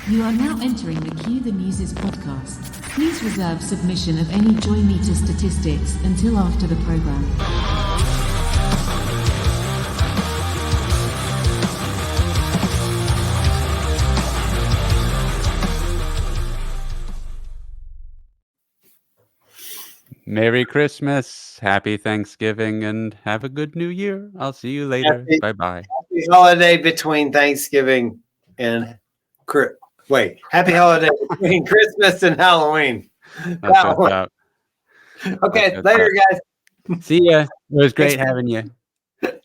You are now entering the Cue the Muses podcast. Please reserve submission of any joy meter statistics until after the program. Merry Christmas, Happy Thanksgiving, and have a good New Year. I'll see you later. Bye-bye. Happy holiday between Thanksgiving and happy holiday between Christmas and Halloween. That's what's up. Okay, later, guys. See ya. It was great having you.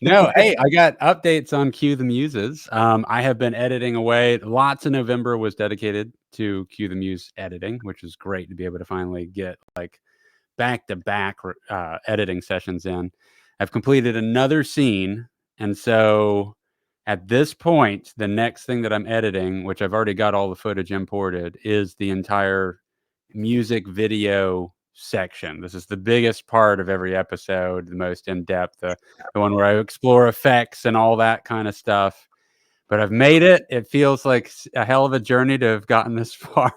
No, hey, I got updates on Cue the Muses. I have been editing away. Lots of November was dedicated to Cue the Muse editing, which is great to be able to finally get like back-to-back editing sessions in. I've completed another scene, and so at this point, the next thing that I'm editing, which I've already got all the footage imported, is the entire music video section. This is the biggest part of every episode, the most in-depth, the one where I explore effects and all that kind of stuff. But I've made it. It feels like a hell of a journey to have gotten this far.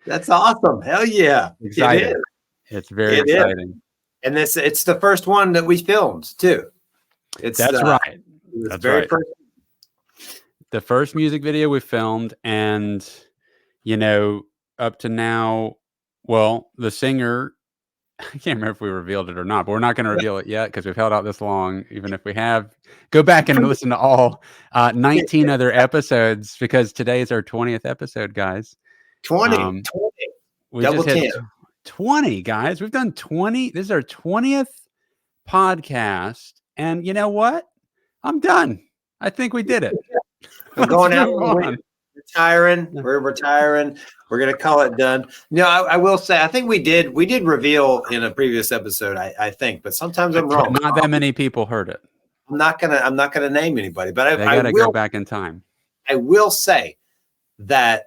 That's awesome. Hell yeah. Exciting. It's very exciting. And it's the first one that we filmed too. That's right. That's right. The first music video we filmed, and up to now, well, the singer, I can't remember if we revealed it or not, but we're not going to reveal it yet because we've held out this long. Even if we have, go back and listen to all 19 other episodes, because today is our 20th episode, guys. 20. We just hit 20, guys. We've done 20. This is our 20th podcast. And you know what? I'm done. I think we did it. We're going out. We're retiring. We're retiring. We're going to call it done. No, I will say, I think we did reveal in a previous episode, I think, but sometimes I'm wrong. Not that many people heard it. I'm not gonna name anybody, but I got to go back in time. I will say that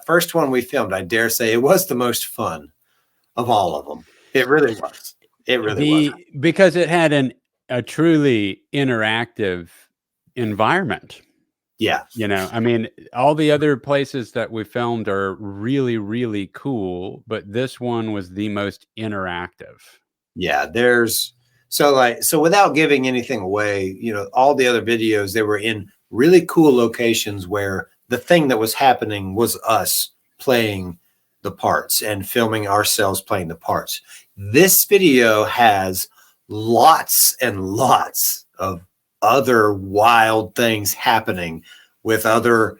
first one we filmed, I dare say it was the most fun of all of them. It really was. It really was. Because it had a truly interactive environment. Yeah. I mean, all the other places that we filmed are really, really cool, but this one was the most interactive. Yeah. So without giving anything away, all the other videos, they were in really cool locations where the thing that was happening was us playing the parts and filming ourselves playing the parts. This video has lots and lots of other wild things happening with other,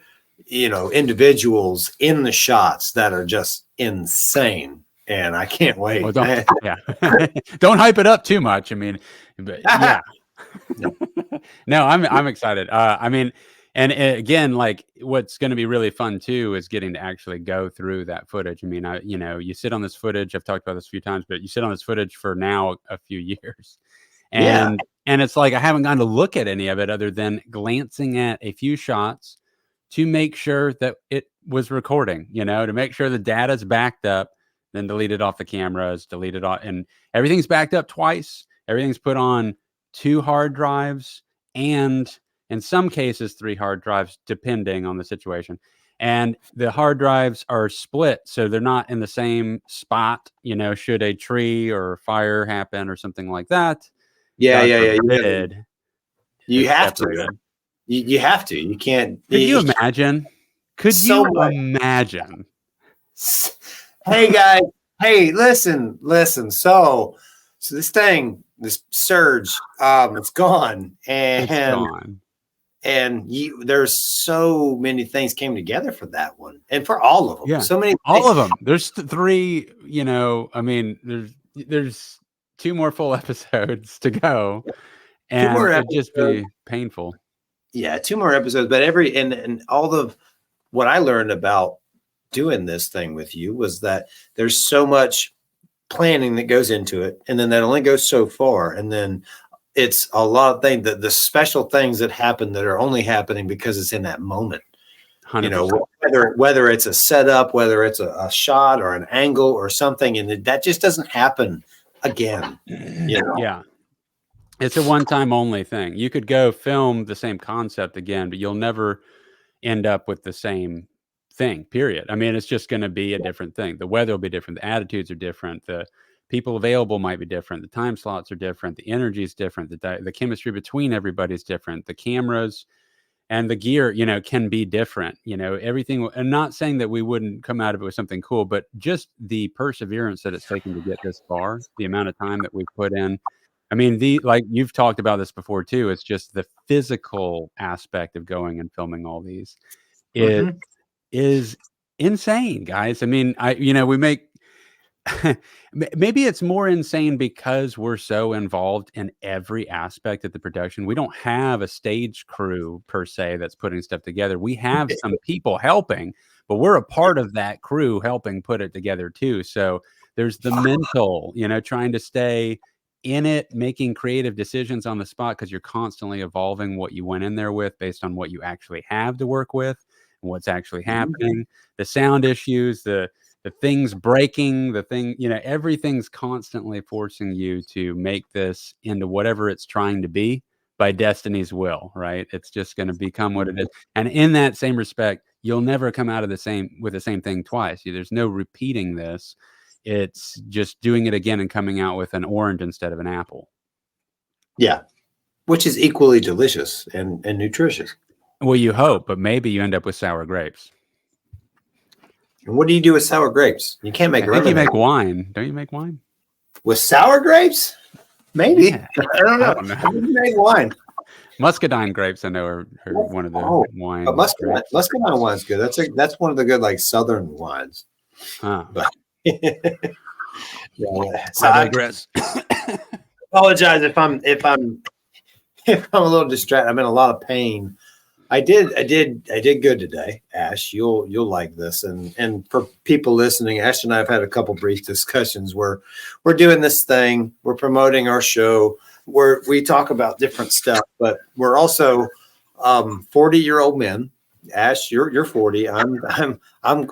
individuals in the shots that are just insane. And I can't wait. Well, don't hype it up too much. I mean, but yeah. No, I'm excited. And again, like what's going to be really fun too is getting to actually go through that footage. I mean, you sit on this footage. I've talked about this a few times, but you sit on this footage for now a few years, and it's like I haven't gotten to look at any of it other than glancing at a few shots to make sure that it was recording. To make sure the data's backed up, then deleted off the cameras, deleted off, and everything's backed up twice. Everything's put on 2 hard drives and in some cases 3 hard drives, depending on the situation. And the hard drives are split, so they're not in the same spot, should a tree or fire happen or something like that. Yeah. You have to. You have to. You can't. Could you imagine? Imagine? Hey, guys. Hey, listen. So this thing, this surge, it's gone. And there's so many things came together for that one, and for all of them. Yeah, so many. All of them. There's 3. There's 2 more full episodes to go, and it'd just be painful. Yeah, 2 more episodes, but and all of what I learned about doing this thing with you was that there's so much planning that goes into it, and then that only goes so far, and then it's a lot of things, the special things that happen that are only happening because it's in that moment. 100%. Whether it's a setup, whether it's a shot or an angle or something, and that just doesn't happen again. Yeah. It's a one-time only thing. You could go film the same concept again, but you'll never end up with the same thing, period. I mean, it's just going to be a different thing. The weather will be different. The attitudes are different. The people available might be different. The time slots are different. The energy is different. The chemistry between everybody's different. The cameras and the gear, can be different. Everything. I'm not saying that we wouldn't come out of it with something cool, but just the perseverance that it's taken to get this far, the amount of time that we've put in. I mean, like you've talked about this before too. It's just the physical aspect of going and filming all these. It is insane, guys. I mean, we make maybe it's more insane because we're so involved in every aspect of the production. We don't have a stage crew per se that's putting stuff together. We have some people helping, but we're a part of that crew helping put it together too. So there's the mental, trying to stay in it, making creative decisions on the spot because you're constantly evolving what you went in there with based on what you actually have to work with and what's actually happening. The sound issues, the things breaking, everything's constantly forcing you to make this into whatever it's trying to be by destiny's will, right? It's just going to become what it is. And in that same respect, you'll never come out of the same thing twice. There's no repeating this. It's just doing it again and coming out with an orange instead of an apple. Yeah. Which is equally delicious and nutritious. Well, you hope, but maybe you end up with sour grapes. And what do you do with sour grapes? You can't make. I think you make wine. Don't you make wine with sour grapes? Maybe. Yeah. I don't know. How do you make wine? Muscadine grapes, I know, are one of the wine. Muscadine wine's good. That's one of the good southern wines. Huh. But, So I digress. Apologize if I'm a little distracted. I'm in a lot of pain. I did good today, Ash. You'll like this, and for people listening, Ash and I have had a couple brief discussions where we're doing this thing. We're promoting our show where we talk about different stuff, but we're also 40-year-old men. Ash, you're 40. I'm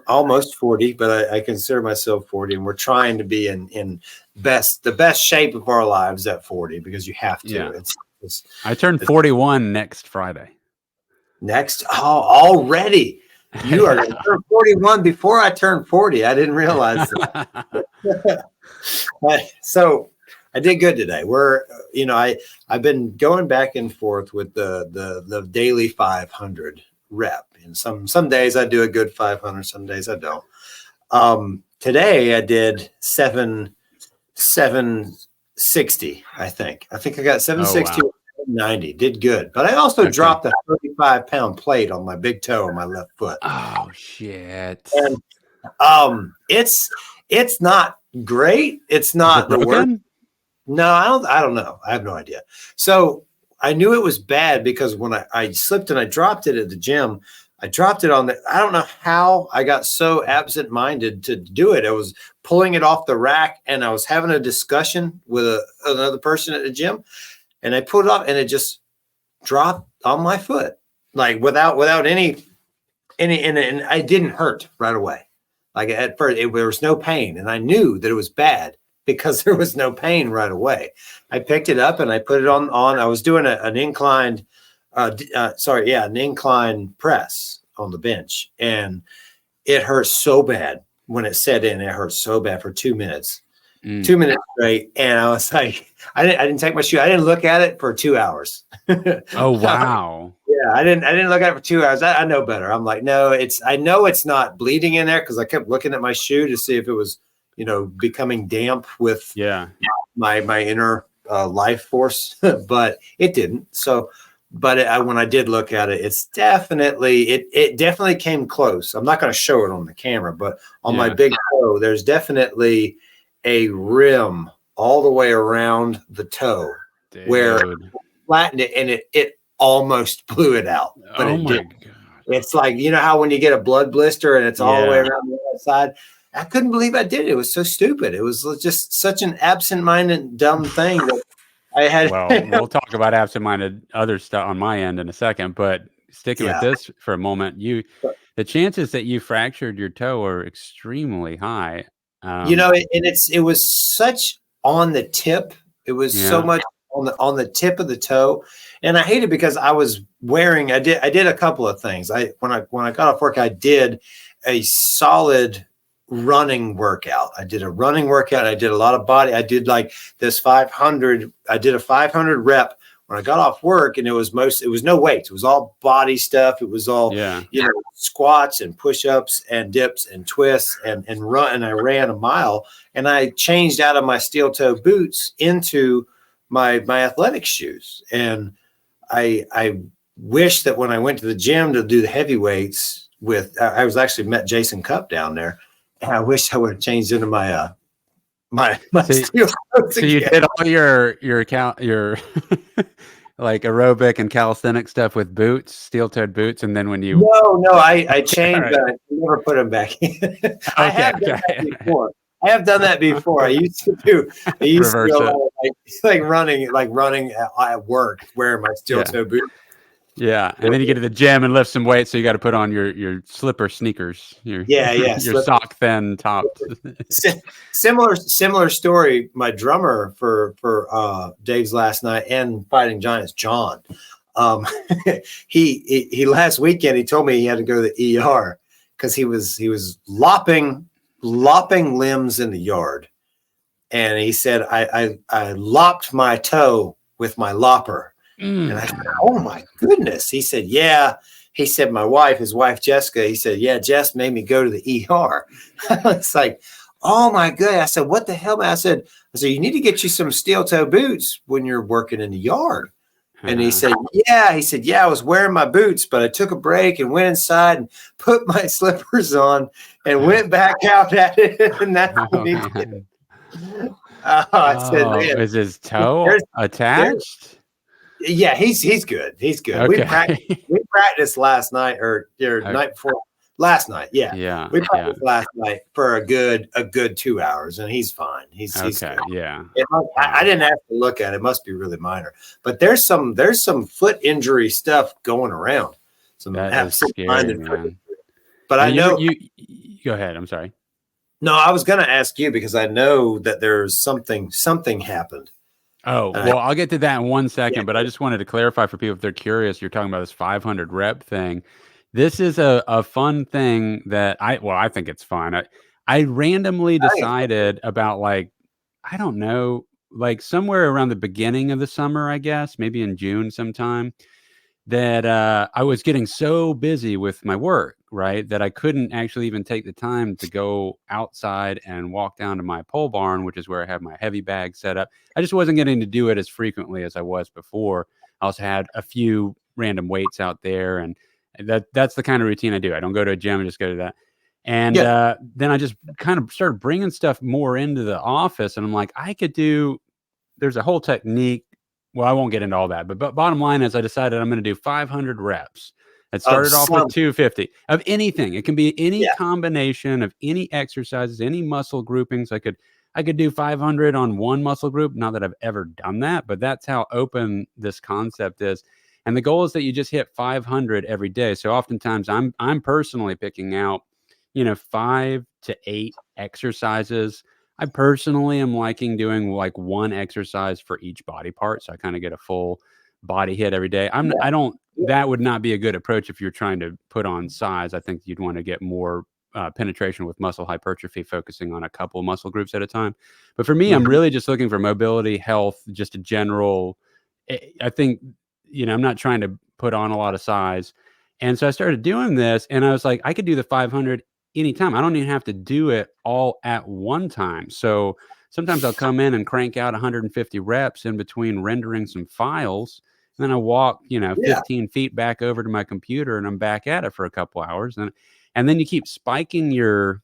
almost 40, but I consider myself 40, and we're trying to be in the best shape of our lives at 40 because you have to. Yeah. I turned 41 next Friday. Already you are going to turn 41 before I turn 40. I didn't realize that. So I did good today. I've been going back and forth with the daily 500 rep, and some days I do a good 500, some days I don't. Today I did 760. I think I got 760. 90 did good, but I also dropped a 35-pound plate on my big toe on my left foot. Oh shit! And it's not great. It's not the worst. No, I don't know. I have no idea. So I knew it was bad because when I slipped and I dropped it at the gym, I dropped it on I don't know how I got so absent-minded to do it. I was pulling it off the rack and I was having a discussion with another person at the gym. And I put it up, and it just dropped on my foot, without any, and it didn't hurt right away. At first, there was no pain, and I knew that it was bad because there was no pain right away. I picked it up and I put it on. I was doing an inclined, an incline press on the bench, and it hurt so bad when it set in. It hurt so bad for 2 minutes. 2 minutes straight, and I was like, I didn't take my shoe. I didn't look at it for 2 hours. Oh wow! Yeah, I didn't look at it for 2 hours. I know better. I'm like, no, I know it's not bleeding in there because I kept looking at my shoe to see if it was, becoming damp with my inner life force, but it didn't. So, but when I did look at it, it's definitely it definitely came close. I'm not going to show it on the camera, but on my big toe, there's definitely a rim all the way around the toe. Dude. Where it flattened it and it almost blew it out. But it didn't. God. It's like, how when you get a blood blister and it's all the way around the outside. I couldn't believe I did it. It was so stupid. It was just such an absent-minded, dumb thing that I had. Well, we'll talk about absent-minded other stuff on my end in a second, but sticking with this for a moment, the chances that you fractured your toe are extremely high. And it was such on the tip. It was so much on the tip of the toe, and I hate it because I was wearing. I did a couple of things. When I got off work, I did a solid running workout. I did a running workout. I did a lot of body. I did like this 500. I did a 500 rep when I got off work, and it was no weights. It was all body stuff. It was all, squats and push-ups and dips and twists and run. And I ran a mile, and I changed out of my steel toe boots into my athletic shoes. And I wish that when I went to the gym to do the heavy weights I was actually met Jason Cupp down there. And I wish I would have changed into my steel toes. So you did all your like aerobic and calisthenic stuff with boots, steel-toed boots, and then when you I changed. I never put them back in. I have done that before. I used to do like running at work, wearing my steel-toe boots. Yeah, and then you get to the gym and lift some weights, so you got to put on your slipper sneakers, your sock thin top. Similar story. My drummer for Dave's Last Night and Fighting Giants, John. He last weekend he told me he had to go to the ER because he was lopping limbs in the yard, and he said I lopped my toe with my lopper. And I said, oh my goodness. He said, yeah. He said, his wife, Jessica, he said, yeah, Jess made me go to the ER. It's like, oh my God. I said, what the hell, man? I said, you need to get you some steel toe boots when you're working in the yard. And he said, yeah, I was wearing my boots, but I took a break and went inside and put my slippers on and went back out at it. And that's what he did. I said, man, is his toe attached? Yeah, he's good. He's good. Okay. We practiced last night or night before last night. Yeah. We practiced last night for a good 2 hours, and he's fine. He's good. Yeah. I didn't have to look at it. It must be really minor. But there's some foot injury stuff going around. That is scary, man. But I know you go ahead. I'm sorry. No, I was going to ask you because I know that there's something happened. Oh, well, I'll get to that in 1 second, but I just wanted to clarify for people if they're curious. You're talking about this 500 rep thing. This is a fun thing that I think it's fun. I randomly decided about I don't know, somewhere around the beginning of the summer, I guess, maybe in June sometime, that I was getting so busy with my work, right, that I couldn't actually even take the time to go outside and walk down to my pole barn, which is where I have my heavy bag set up. I just wasn't getting to do it as frequently as I was before. I also had a few random weights out there, and that's the kind of routine I do. I don't go to a gym and just go to that. And then I just kind of started bringing stuff more into the office, and I'm like, there's a whole technique. Well, I won't get into all that, but bottom line is I decided I'm going to do 500 reps. It started off with 250 of anything. It can be any combination of any exercises, any muscle groupings. I could do 500 on one muscle group. Not that I've ever done that, but that's how open this concept is. And the goal is that you just hit 500 every day. So oftentimes I'm personally picking out, 5 to 8 exercises. I personally am liking doing one exercise for each body part. So I kind of get a full body hit every day. That would not be a good approach if you're trying to put on size. I think you'd want to get more penetration with muscle hypertrophy, focusing on a couple muscle groups at a time. But for me, I'm really just looking for mobility, health, just a general, I think, I'm not trying to put on a lot of size. And so I started doing this, and I was like, I could do the 500 anytime. I don't even have to do it all at one time. So sometimes I'll come in and crank out 150 reps in between rendering some files. And then I walk, 15 feet back over to my computer, and I'm back at it for a couple hours. And then you keep spiking your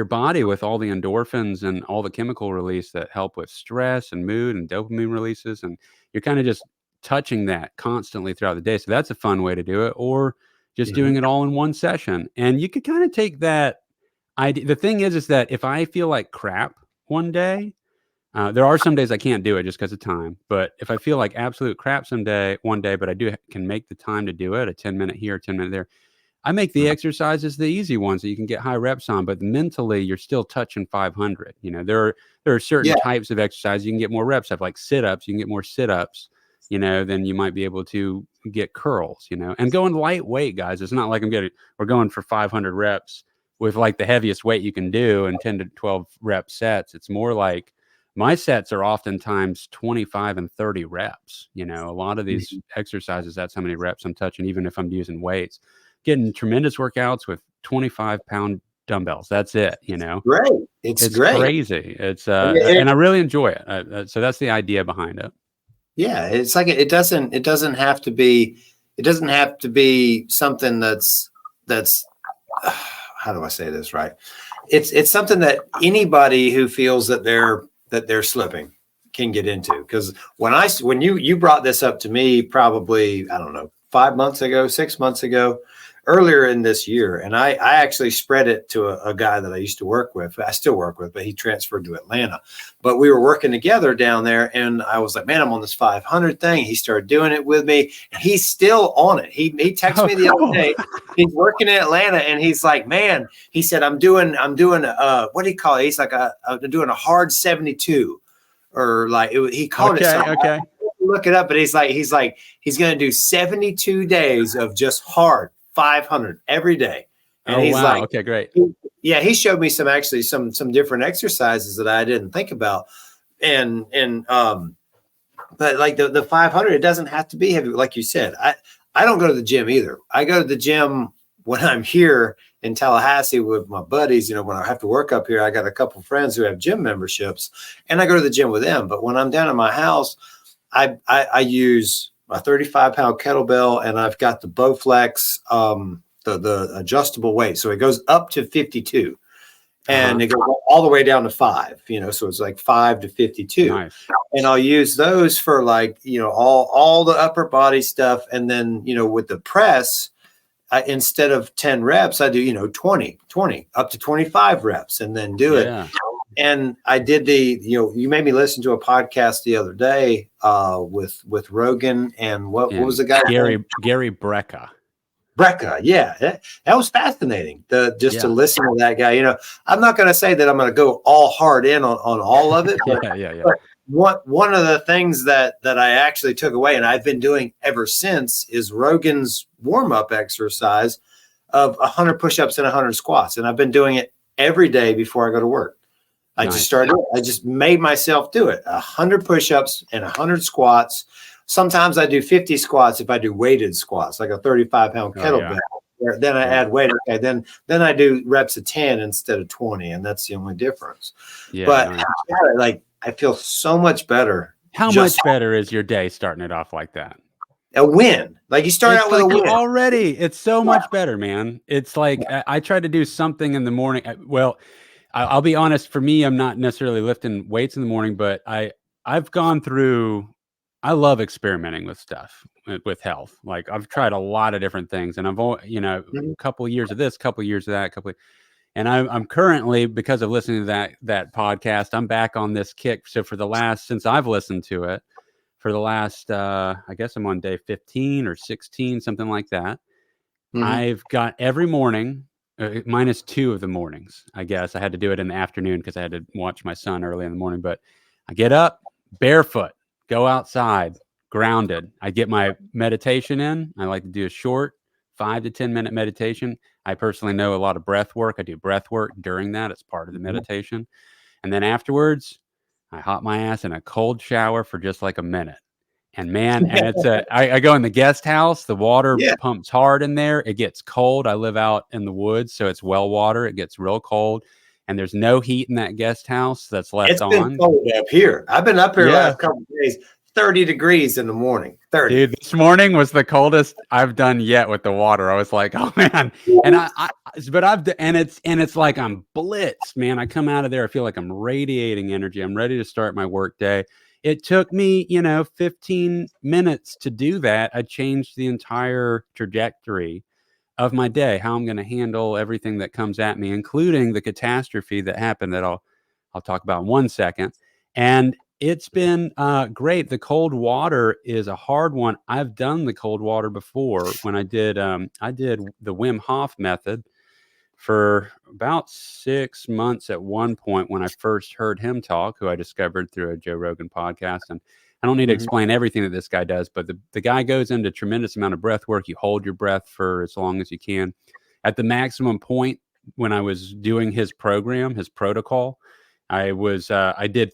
body with all the endorphins and all the chemical release that help with stress and mood and dopamine releases. And you're kind of just touching that constantly throughout the day. So that's a fun way to do it, or just doing it all in one session. And you could kind of take that idea. The thing is that if I feel like crap one day, there are some days I can't do it just because of time. But if I feel like absolute crap one day, but I can make the time to do it, a 10-minute here, 10-minute there, I make the exercises the easy ones that you can get high reps on. But mentally, you're still touching 500. There are certain types of exercises you can get more reps of, like sit-ups. You can get more sit-ups then you might be able to get curls, and going lightweight, guys. It's not like we're going for 500 reps with like the heaviest weight you can do in 10 to 12 rep sets. It's more like my sets are oftentimes 25 and 30 reps. A lot of these exercises, that's how many reps I'm touching, even if I'm using weights, getting tremendous workouts with 25-pound dumbbells. That's it. Great. It's great. Crazy. It's and I really enjoy it. So that's the idea behind it. Yeah, it's like it doesn't have to be something that's how do I say this right? It's something that anybody who feels that they're slipping can get into. Because when you brought this up to me, probably, I don't know, 5 months ago, 6 months ago, earlier in this year, and I actually spread it to a guy that I used to work with. I still work with, but he transferred to Atlanta. But we were working together down there, and I was like, man, I'm on this 500 thing. He started doing it with me, and he's still on it. He texted me the other day. He's working in Atlanta, and he's like, man, he said, I'm doing what do you call it? He's like, I'm doing a hard 72, or like he called it something. Okay. Look it up, but he's going to do 72 days of just hard 500 every day. And he's like, okay, great. He showed me some different exercises that I didn't think about. And but like the 500, it doesn't have to be heavy. Like you said, I don't go to the gym either. I go to the gym when I'm here in Tallahassee with my buddies. When I have to work up here, I got a couple of friends who have gym memberships, and I go to the gym with them. But when I'm down in my house, I use my 35-pound kettlebell, and I've got the Bowflex, the adjustable weight. So it goes up to 52, and it goes all the way down to 5, so it's like 5 to 52. Nice. And I'll use those for like, all the upper body stuff. And then, with the press, instead of 10 reps, I do, 20 up to 25 reps, and then do it. And I did you made me listen to a podcast the other day with Rogan and what was the guy? Gary Brecka. Yeah, that was fascinating. To listen to that guy. I'm not going to say that I'm going to go all hard in on all of it. But, but one of the things that I actually took away, and I've been doing ever since, is Rogan's warm-up exercise of 100 push-ups and 100 squats. And I've been doing it every day before I go to work. I just made myself do it. 100 push-ups and 100 squats. Sometimes I do 50 squats if I do weighted squats, like a 35-pound kettlebell. Then I add weight. Okay, then I do reps of 10 instead of 20, and that's the only difference. But I feel so much better. How much better is your day starting it off like that? A win. Like you start out with a win. Already, it's so much better, man. It's like I try to do something in the morning. Well, I'll be honest, for me, I'm not necessarily lifting weights in the morning, but I've gone through, I love experimenting with stuff, with health. Like I've tried a lot of different things, and I've, a couple of years of this, couple of years of that, and I'm currently, because of listening to that podcast, I'm back on this kick. So since I've listened to it, for the last, I guess I'm on day 15 or 16, something like that. I've got every morning, minus 2 of the mornings, I guess. I had to do it in the afternoon because I had to watch my son early in the morning. But I get up barefoot, go outside, grounded. I get my meditation in. I like to do a short 5 to 10 minute meditation. I personally know a lot of breath work. I do breath work during that. It's part of the meditation. And then afterwards, I hop my ass in a cold shower for just like a minute. And man, and it's I go in the guest house, the water pumps hard in there. It gets cold. I live out in the woods, so it's well water. It gets real cold, and there's no heat in that guest house that's left on. It's been cold up here. I've been up here last couple of days, 30 degrees in the morning. 30. Dude, this morning was the coldest I've done yet with the water. I was like, oh man. And it's like I'm blitzed, man. I come out of there, I feel like I'm radiating energy. I'm ready to start my work day. It took me, 15 minutes to do that. I changed the entire trajectory of my day, how I'm going to handle everything that comes at me, including the catastrophe that happened that I'll talk about in 1 second. And it's been great. The cold water is a hard one. I've done the cold water before when I did the Wim Hof method for about 6 months at one point when I first heard him talk, who I discovered through a Joe Rogan podcast. And I don't need to explain everything that this guy does, but the guy goes into tremendous amount of breath work. You hold your breath for as long as you can. At the maximum point, when I was doing his program, his protocol, I did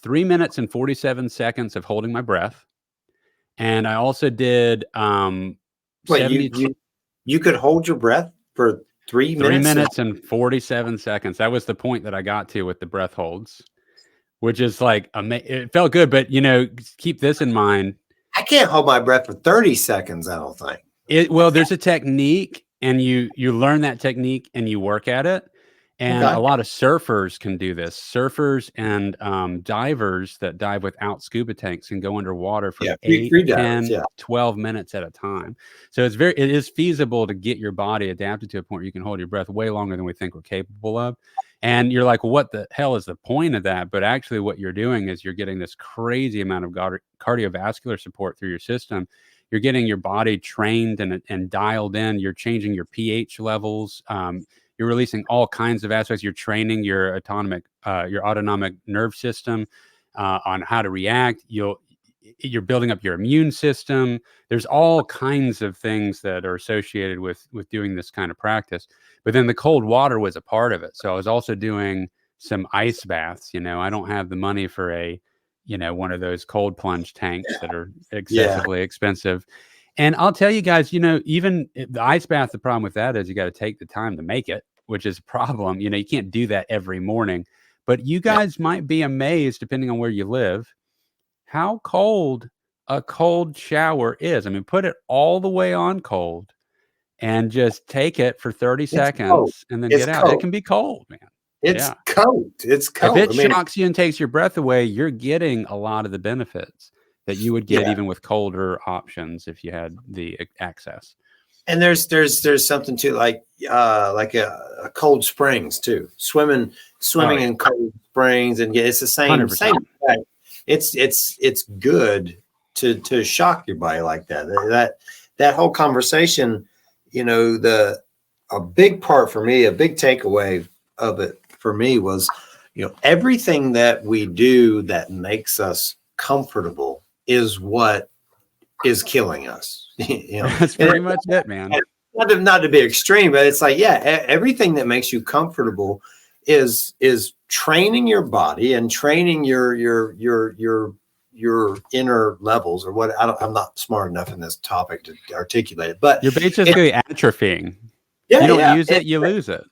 3 minutes and 47 seconds of holding my breath. And I also did Wait, you could hold your breath for 3 minutes? 3 minutes and 47 seconds. That was the point that I got to with the breath holds, which is like, it felt good. But, keep this in mind. I can't hold my breath for 30 seconds, I don't think. Well, there's a technique, and you learn that technique and you work at it. And a lot of surfers can do this. Surfers and divers that dive without scuba tanks can go underwater for 8, 10, 12 minutes at a time. So it is feasible to get your body adapted to a point where you can hold your breath way longer than we think we're capable of. And you're like, what the hell is the point of that? But actually what you're doing is you're getting this crazy amount of cardiovascular support through your system. You're getting your body trained and dialed in. You're changing your pH levels. You're releasing all kinds of aspects. You're training your autonomic nerve system on how to react. You're building up your immune system. There's all kinds of things that are associated with doing this kind of practice. But then the cold water was a part of it. So I was also doing some ice baths. I don't have the money for one of those cold plunge tanks that are excessively expensive. And I'll tell you guys, even the ice bath, the problem with that is you got to take the time to make it, which is a problem. You can't do that every morning. But you guys might be amazed, depending on where you live, how cold a cold shower is. I mean, put it all the way on cold and just take it for 30 seconds and then get out. Cold. It can be cold, man. It's cold. It's cold. If it shocks you and takes your breath away, you're getting a lot of the benefits that you would get even with colder options if you had the access. And there's something to like a cold springs too. Swimming in cold springs, and it's the same 100%. Same. It's good to shock your body like that. That whole conversation, a big part for me, a big takeaway of it for me was, everything that we do that makes us comfortable is what is killing us. That's pretty much it, man. Not to be extreme, but it's like, everything that makes you comfortable is training your body and training your inner levels, or what. I'm not smart enough in this topic to articulate it, but you're basically atrophying. You don't use it, you lose it.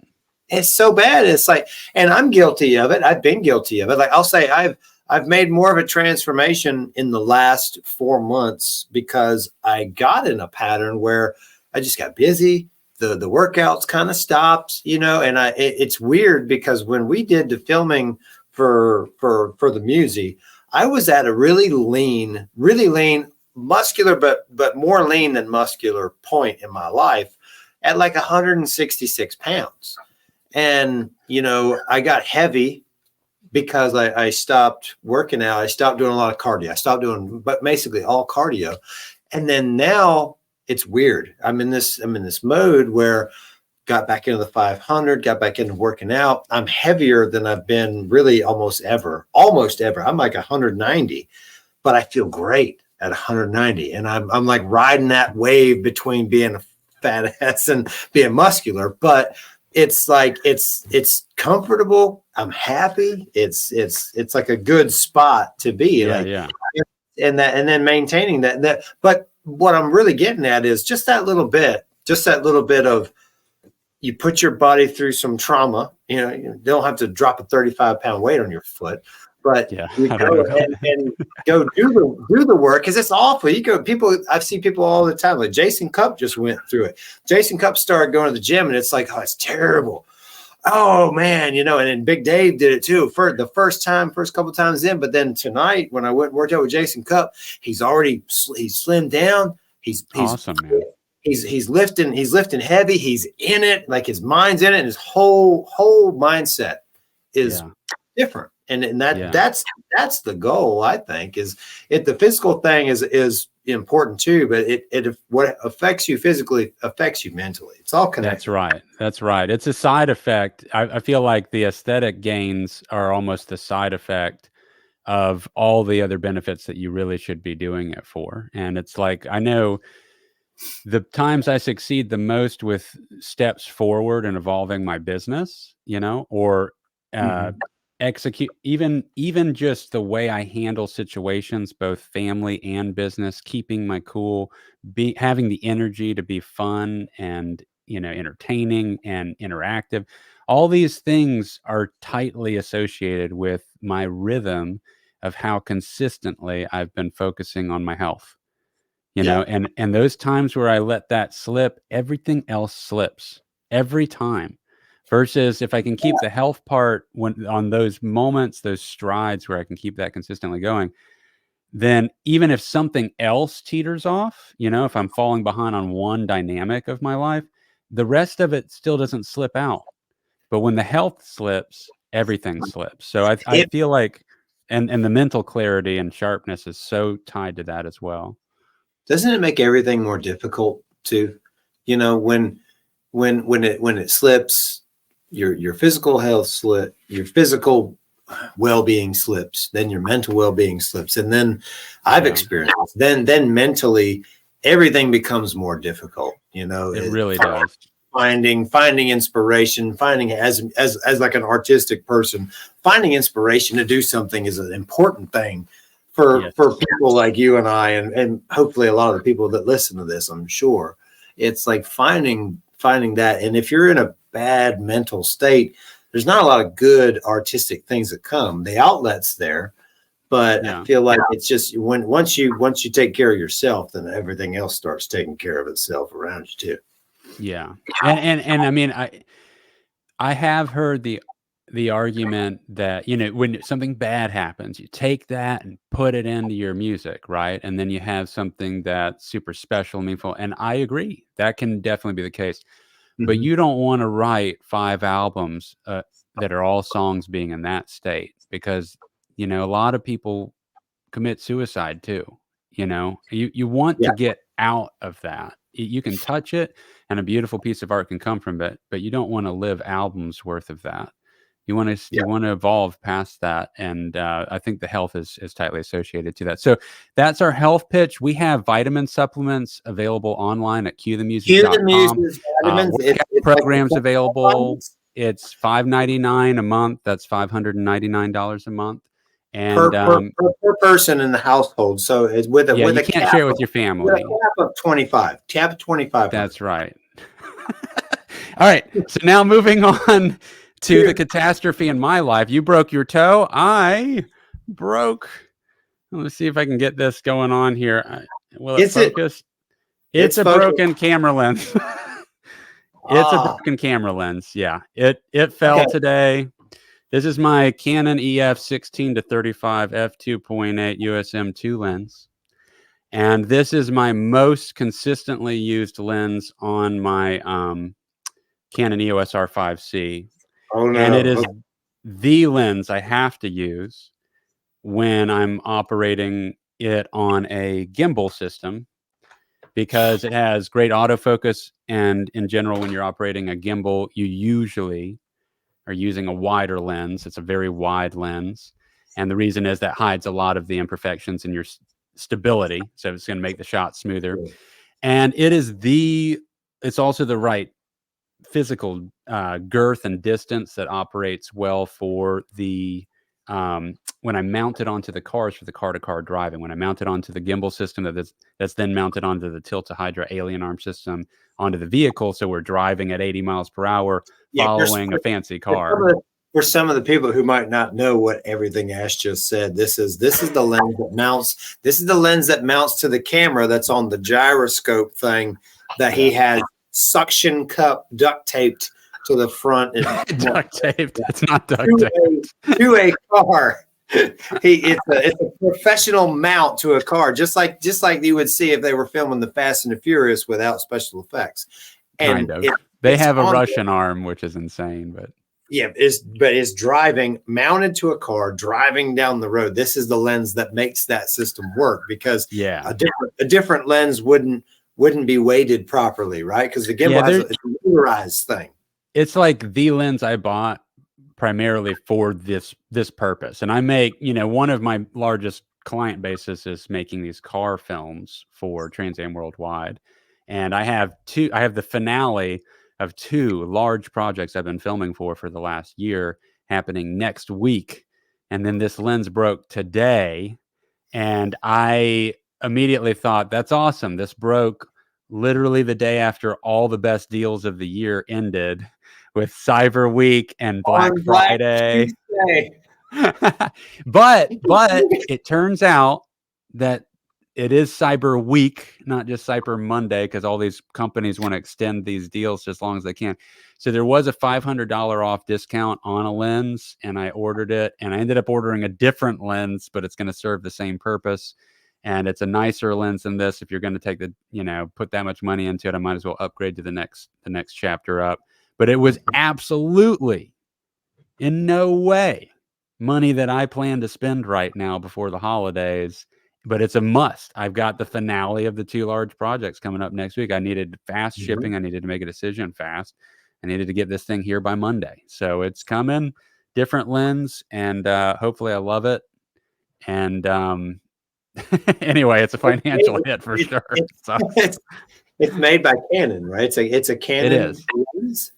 It's so bad. It's like, and I'm guilty of it. I've been guilty of it. Like I'll say I've made more of a transformation in the last 4 months because I got in a pattern where I just got busy. The workouts kind of stopped, and it's weird because when we did the filming for the Muses, I was at a really lean, muscular, but more lean than muscular point in my life at like 166 pounds. And, I got heavy because I stopped working out. I stopped doing a lot of cardio. I stopped doing, but basically all cardio. And then now it's weird. I'm in this mode where got back into the 500, got back into working out. I'm heavier than I've been really almost ever. I'm like 190, but I feel great at 190. And I'm like riding that wave between being a fat ass and being muscular, but it's like, it's comfortable. I'm happy. It's like a good spot to be. And then maintaining that, but what I'm really getting at is just that little bit of, you put your body through some trauma, you don't have to drop a 35-pound weight on your foot, but you go and go do the work, because it's awful. I've seen people all the time, like Jason Cupp just went through it. Jason Cupp started going to the gym and it's like, oh, it's terrible. Oh man, and then Big Dave did it too for the first couple times in. But then tonight when I went and worked out with Jason Cupp, he's slimmed down. He's awesome, man. He's lifting heavy. He's in it, like his mind's in it, and his whole mindset is different. And that's the goal, I think. Is the physical thing is important too, but what affects you physically affects you mentally. It's all connected. That's right. It's a side effect. I feel like the aesthetic gains are almost the side effect of all the other benefits that you really should be doing it for. And it's like, I know the times I succeed the most with steps forward and evolving my business, or execute, even just the way I handle situations, both family and business, keeping my cool, having the energy to be fun and, entertaining and interactive. All these things are tightly associated with my rhythm of how consistently I've been focusing on my health. And those times where I let that slip, everything else slips every time. Versus if I can keep the health part on those moments, those strides where I can keep that consistently going, then even if something else teeters off, if I'm falling behind on one dynamic of my life, the rest of it still doesn't slip out. But when the health slips, everything slips. So I feel like, and the mental clarity and sharpness is so tied to that as well. Doesn't it make everything more difficult too? When it slips, your physical health slips, your physical well-being slips, then your mental well-being slips. And then I've experienced, then mentally everything becomes more difficult. It really does. Finding inspiration, finding as like an artistic person, finding inspiration to do something is an important thing for people like you and I, and hopefully a lot of the people that listen to this. I'm sure it's like finding that. And if you're in a bad mental state, there's not a lot of good artistic things that come. The outlet's there, but I feel like it's just once you take care of yourself, then everything else starts taking care of itself around you too. Yeah. And I mean, I have heard the argument that, when something bad happens, you take that and put it into your music, right? And then you have something that's super special, meaningful. And I agree, that can definitely be the case. But you don't want to write 5 albums that are all songs being in that state, because, a lot of people commit suicide too. You want to get out of that. You can touch it and a beautiful piece of art can come from it, but you don't want to live albums worth of that. You want to evolve past that. And I think the health is tightly associated to that. So that's our health pitch. We have vitamin supplements available online at cuethemuses.com. Programs available. It's $5.99 a month. That's $599 a month. And per person in the household. So it's with a you with a can't cap share with your family. With a cap of 25. Cap of 25. That's right. All right. So now moving on to the catastrophe in my life. You broke your toe. I broke. Let's see if I can get this going on here. Will it focus? It's a broken camera lens. It's a broken camera lens. Yeah. It fell today. This is my Canon EF 16-35 f2.8 USM2 lens. And this is my most consistently used lens on my Canon EOS R5C. Oh, no. And it is the lens I have to use when I'm operating it on a gimbal system, because it has great autofocus. And in general, when you're operating a gimbal, you usually are using a wider lens. It's a very wide lens. And the reason is that hides a lot of the imperfections in your stability. So it's going to make the shot smoother. And it's also the right physical girth and distance that operates well for the when I mount it onto the cars for the car-to-car driving. When I mount it onto the gimbal system that's then mounted onto the tilt-to-hydra alien arm system onto the vehicle, so we're driving at 80 miles per hour following a fancy car. For some of the people who might not know what everything Ash just said, this is the lens that mounts. This is the lens that mounts to the camera that's on the gyroscope thing that he has suction cup duct taped to the front. And duct taped. It's not duct taped to a car. It's a professional mount to a car, just like you would see if they were filming the Fast and the Furious without special effects. And kind of. They have a Russian arm, which is insane, but yeah, it's driving mounted to a car, driving down the road. This is the lens that makes that system work, because a different lens wouldn't be weighted properly, right? Because the gimbal has a motorized thing. It's like the lens I bought primarily for this purpose. And I make, one of my largest client bases is making these car films for Trans Am Worldwide. And I have the finale of 2 large projects I've been filming for the last year happening next week. And then this lens broke today. And I immediately thought, that's awesome. This broke literally the day after all the best deals of the year ended with Cyber Week and Black Friday. but it turns out that it is Cyber Week, not just Cyber Monday, because all these companies want to extend these deals as long as they can. So there was a $500 off discount on a lens, and I ordered it, and I ended up ordering a different lens, but it's going to serve the same purpose. And it's a nicer lens than this. If you're going to take put that much money into it, I might as well upgrade to the next chapter up. But it was absolutely in no way money that I plan to spend right now before the holidays, but it's a must. I've got the finale of the 2 large projects coming up next week. I needed fast shipping. I needed to make a decision fast. I needed to get this thing here by Monday. So it's coming, different lens, and hopefully I love it. And anyway, it's a financial hit for sure. It's made by Canon, right? It's a Canon. It is. Lens.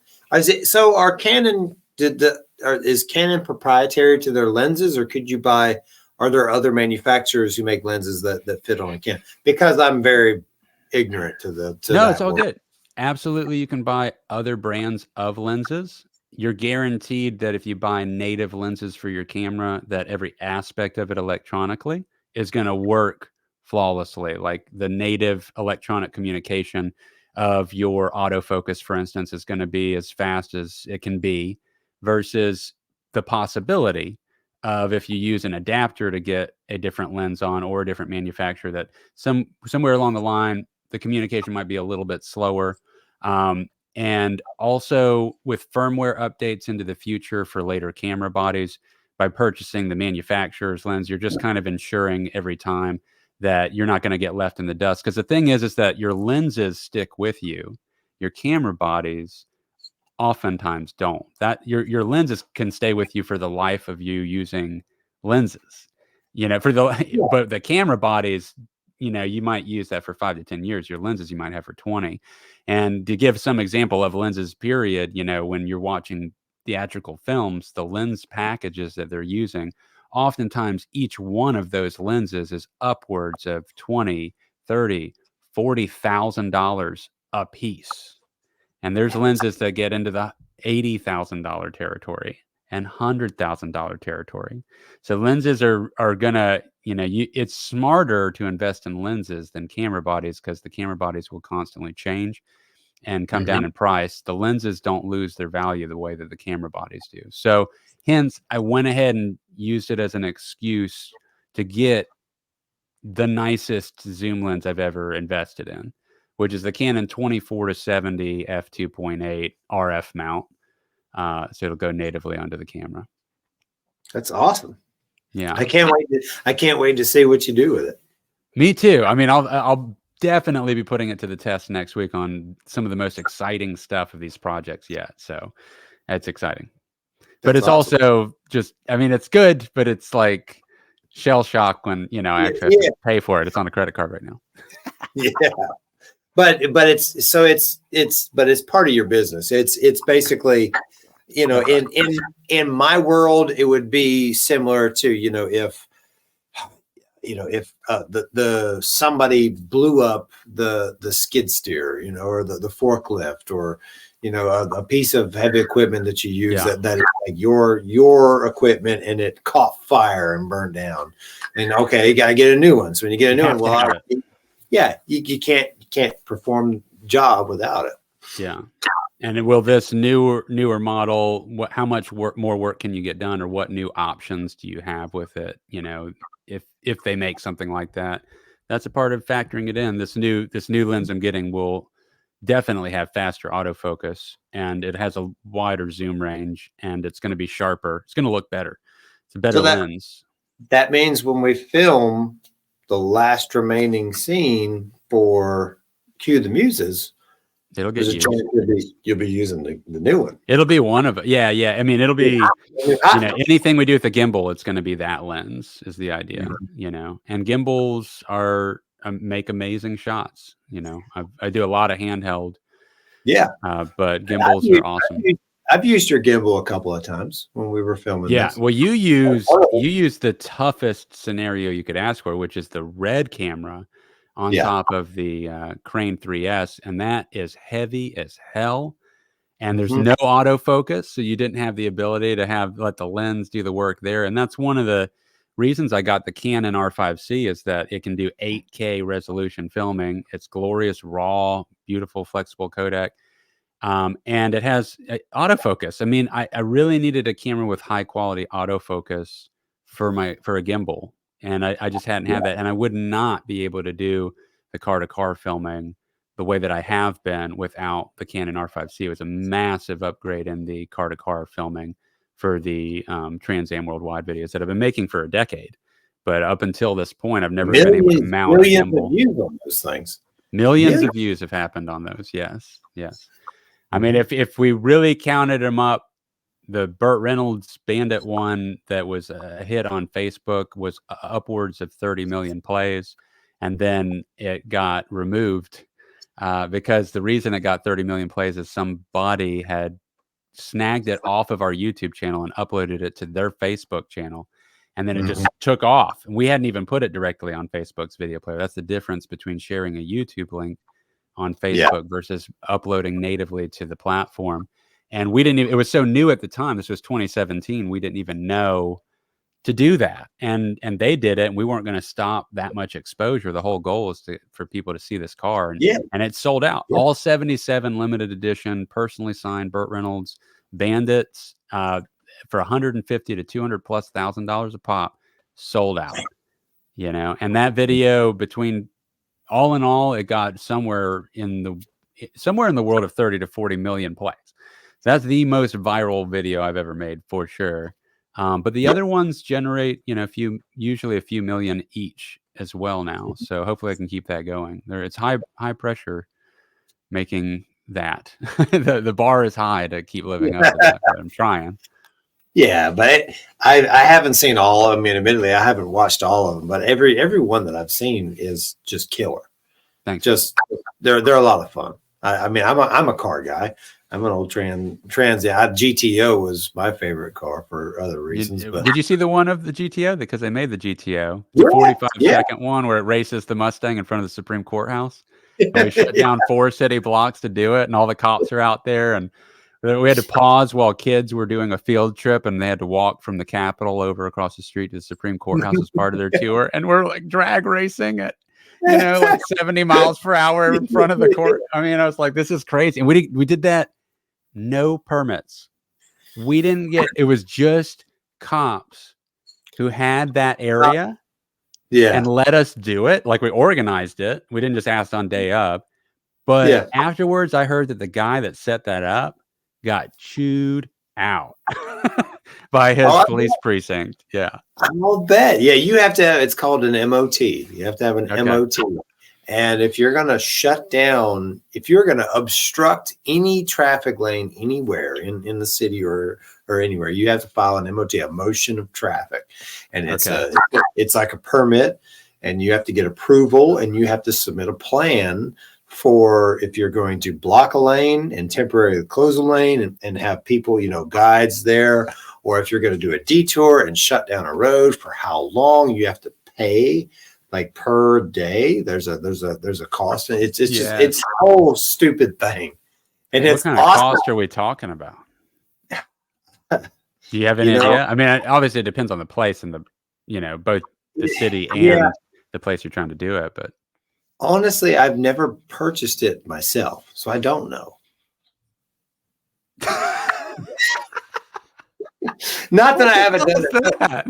So are Canon is Canon proprietary to their lenses, or could you buy? Are there other manufacturers who make lenses that fit on a Canon? Because I'm very ignorant to no, it's all good. Absolutely, you can buy other brands of lenses. You're guaranteed that if you buy native lenses for your camera, that every aspect of it electronically is going to work flawlessly. Like the native electronic communication of your autofocus, for instance, is going to be as fast as it can be, versus the possibility of, if you use an adapter to get a different lens on, or a different manufacturer, that somewhere along the line, the communication might be a little bit slower. And also with firmware updates into the future for later camera bodies, by purchasing the manufacturer's lens, you're just kind of ensuring every time that you're not going to get left in the dust. Because the thing is that your lenses stick with you. Your camera bodies oftentimes don't. That your lenses can stay with you for the life of you using lenses. But the camera bodies, you might use that for 5 to 10 years. Your lenses you might have for 20. And to give some example of lenses, period, when you're watching theatrical films, the lens packages that they're using, oftentimes each one of those lenses is upwards of $20, $30, $40,000 a piece. And there's lenses that get into the $80,000 territory and $100,000 territory. So lenses are gonna, it's smarter to invest in lenses than camera bodies, because the camera bodies will constantly change and come down in price. The lenses don't lose their value the way that the camera bodies do. So hence, I went ahead and used it as an excuse to get the nicest zoom lens I've ever invested in, which is the Canon 24-70 f2.8 RF mount. So it'll go natively onto the camera. That's awesome. Yeah, I can't wait to see what you do with it. Me too. I mean, I'll definitely be putting it to the test next week on some of the most exciting stuff of these projects yet. So it's exciting. But it's awesome. Also just, I mean, it's good, but it's like shell shock when, I actually have to pay for it. It's on a credit card right now. Yeah. But it's part of your business. It's basically, in my world, it would be similar to, if the somebody blew up the skid steer, or the forklift, or a piece of heavy equipment that you use that is like your equipment, and it caught fire and burned down, and you got to get a new one. So when you get a new one, you can't perform the job without it. Yeah. And will this newer model, how much more work can you get done, or what new options do you have with it? If they make something like that, that's a part of factoring it in. This new lens I'm getting will definitely have faster autofocus, and it has a wider zoom range, and it's going to be sharper. It's going to look better. It's a better lens. That means when we film the last remaining scene for Cue the Muses, It'll get There's a used. chance you'll be using the new one. It'll be one of it. Yeah, yeah. I mean, it'll be, anything we do with the gimbal, it's going to be that lens is the idea, and gimbals are make amazing shots. I do a lot of handheld. Yeah. But gimbals are awesome. I've used your gimbal a couple of times when we were filming. Yeah. This. Well, you use the toughest scenario you could ask for, which is the red camera on top of the Crane 3S. And that is heavy as hell. And there's no autofocus. So you didn't have the ability to let the lens do the work there. And that's one of the reasons I got the Canon R5C is that it can do 8K resolution filming. It's glorious, raw, beautiful, flexible codec. And it has autofocus. I mean, I really needed a camera with high quality autofocus for a gimbal. And I just hadn't had that. And I would not be able to do the car-to-car filming the way that I have been without the Canon R5C. It was a massive upgrade in the car-to-car filming for the Trans Am Worldwide videos that I've been making for a decade. But up until this point, I've never been able to mount a gimbal. Of views on those things. Millions of views have happened on those. Yes, yes. I mean, if we really counted them up, the Burt Reynolds Bandit one that was a hit on Facebook was upwards of 30 million plays. And then it got removed because the reason it got 30 million plays is somebody had snagged it off of our YouTube channel and uploaded it to their Facebook channel. And then it just took off. And we hadn't even put it directly on Facebook's video player. That's the difference between sharing a YouTube link on Facebook versus uploading natively to the platform. And we didn't even, it was so new at the time. This was 2017. We didn't even know to do that. And they did it, and we weren't going to stop that much exposure. The whole goal is for people to see this car. And it sold out. All 77 limited edition, personally signed Burt Reynolds Bandits for $150,000 to $200,000+ a pop, sold out. And that video, between all in all, it got somewhere in the world of 30 to 40 million plays. So that's the most viral video I've ever made for sure. But the other ones generate, usually a few million each as well now. So hopefully I can keep that going. It's high pressure making that. the bar is high to keep living up to that, but I'm trying. Yeah, but I haven't seen all of them. I mean, admittedly, I haven't watched all of them, but every one that I've seen is just killer. Thanks. Just they're a lot of fun. I mean, I'm a car guy. I'm an old Trans. GTO was my favorite car for other reasons. Did you see the one of the GTO? Because they made the GTO, the 45-second one where it races the Mustang in front of the Supreme Courthouse. And we shut down 4 city blocks to do it, and all the cops are out there, and we had to pause while kids were doing a field trip, and they had to walk from the Capitol over across the street to the Supreme Courthouse as part of their tour. And we're like drag racing it, like 70 miles per hour in front of the court. I mean, I was like, this is crazy. And we did that. No permits. We didn't get, it was just cops who had that area and let us do it. Like, we organized it. We didn't just ask on day up. But afterwards, I heard that the guy that set that up got chewed out by his police precinct. Yeah. I'll bet. Yeah, you have to have, it's called an MOT. You have to have an MOT. And if you're going to shut down, if you're going to obstruct any traffic lane anywhere in the city or anywhere, you have to file an MOT, a motion of traffic. And it's like a permit, and you have to get approval, and you have to submit a plan for if you're going to block a lane and temporarily close a lane and have people, guides there, or if you're going to do a detour and shut down a road, for how long you have to pay. Like per day, there's a cost. It's just it's a whole stupid thing. And what kind of cost are we talking about? Do you have any idea? I mean, obviously it depends on the place and the both the city and the place you're trying to do it. But honestly, I've never purchased it myself, so I don't know. Not that I haven't done that.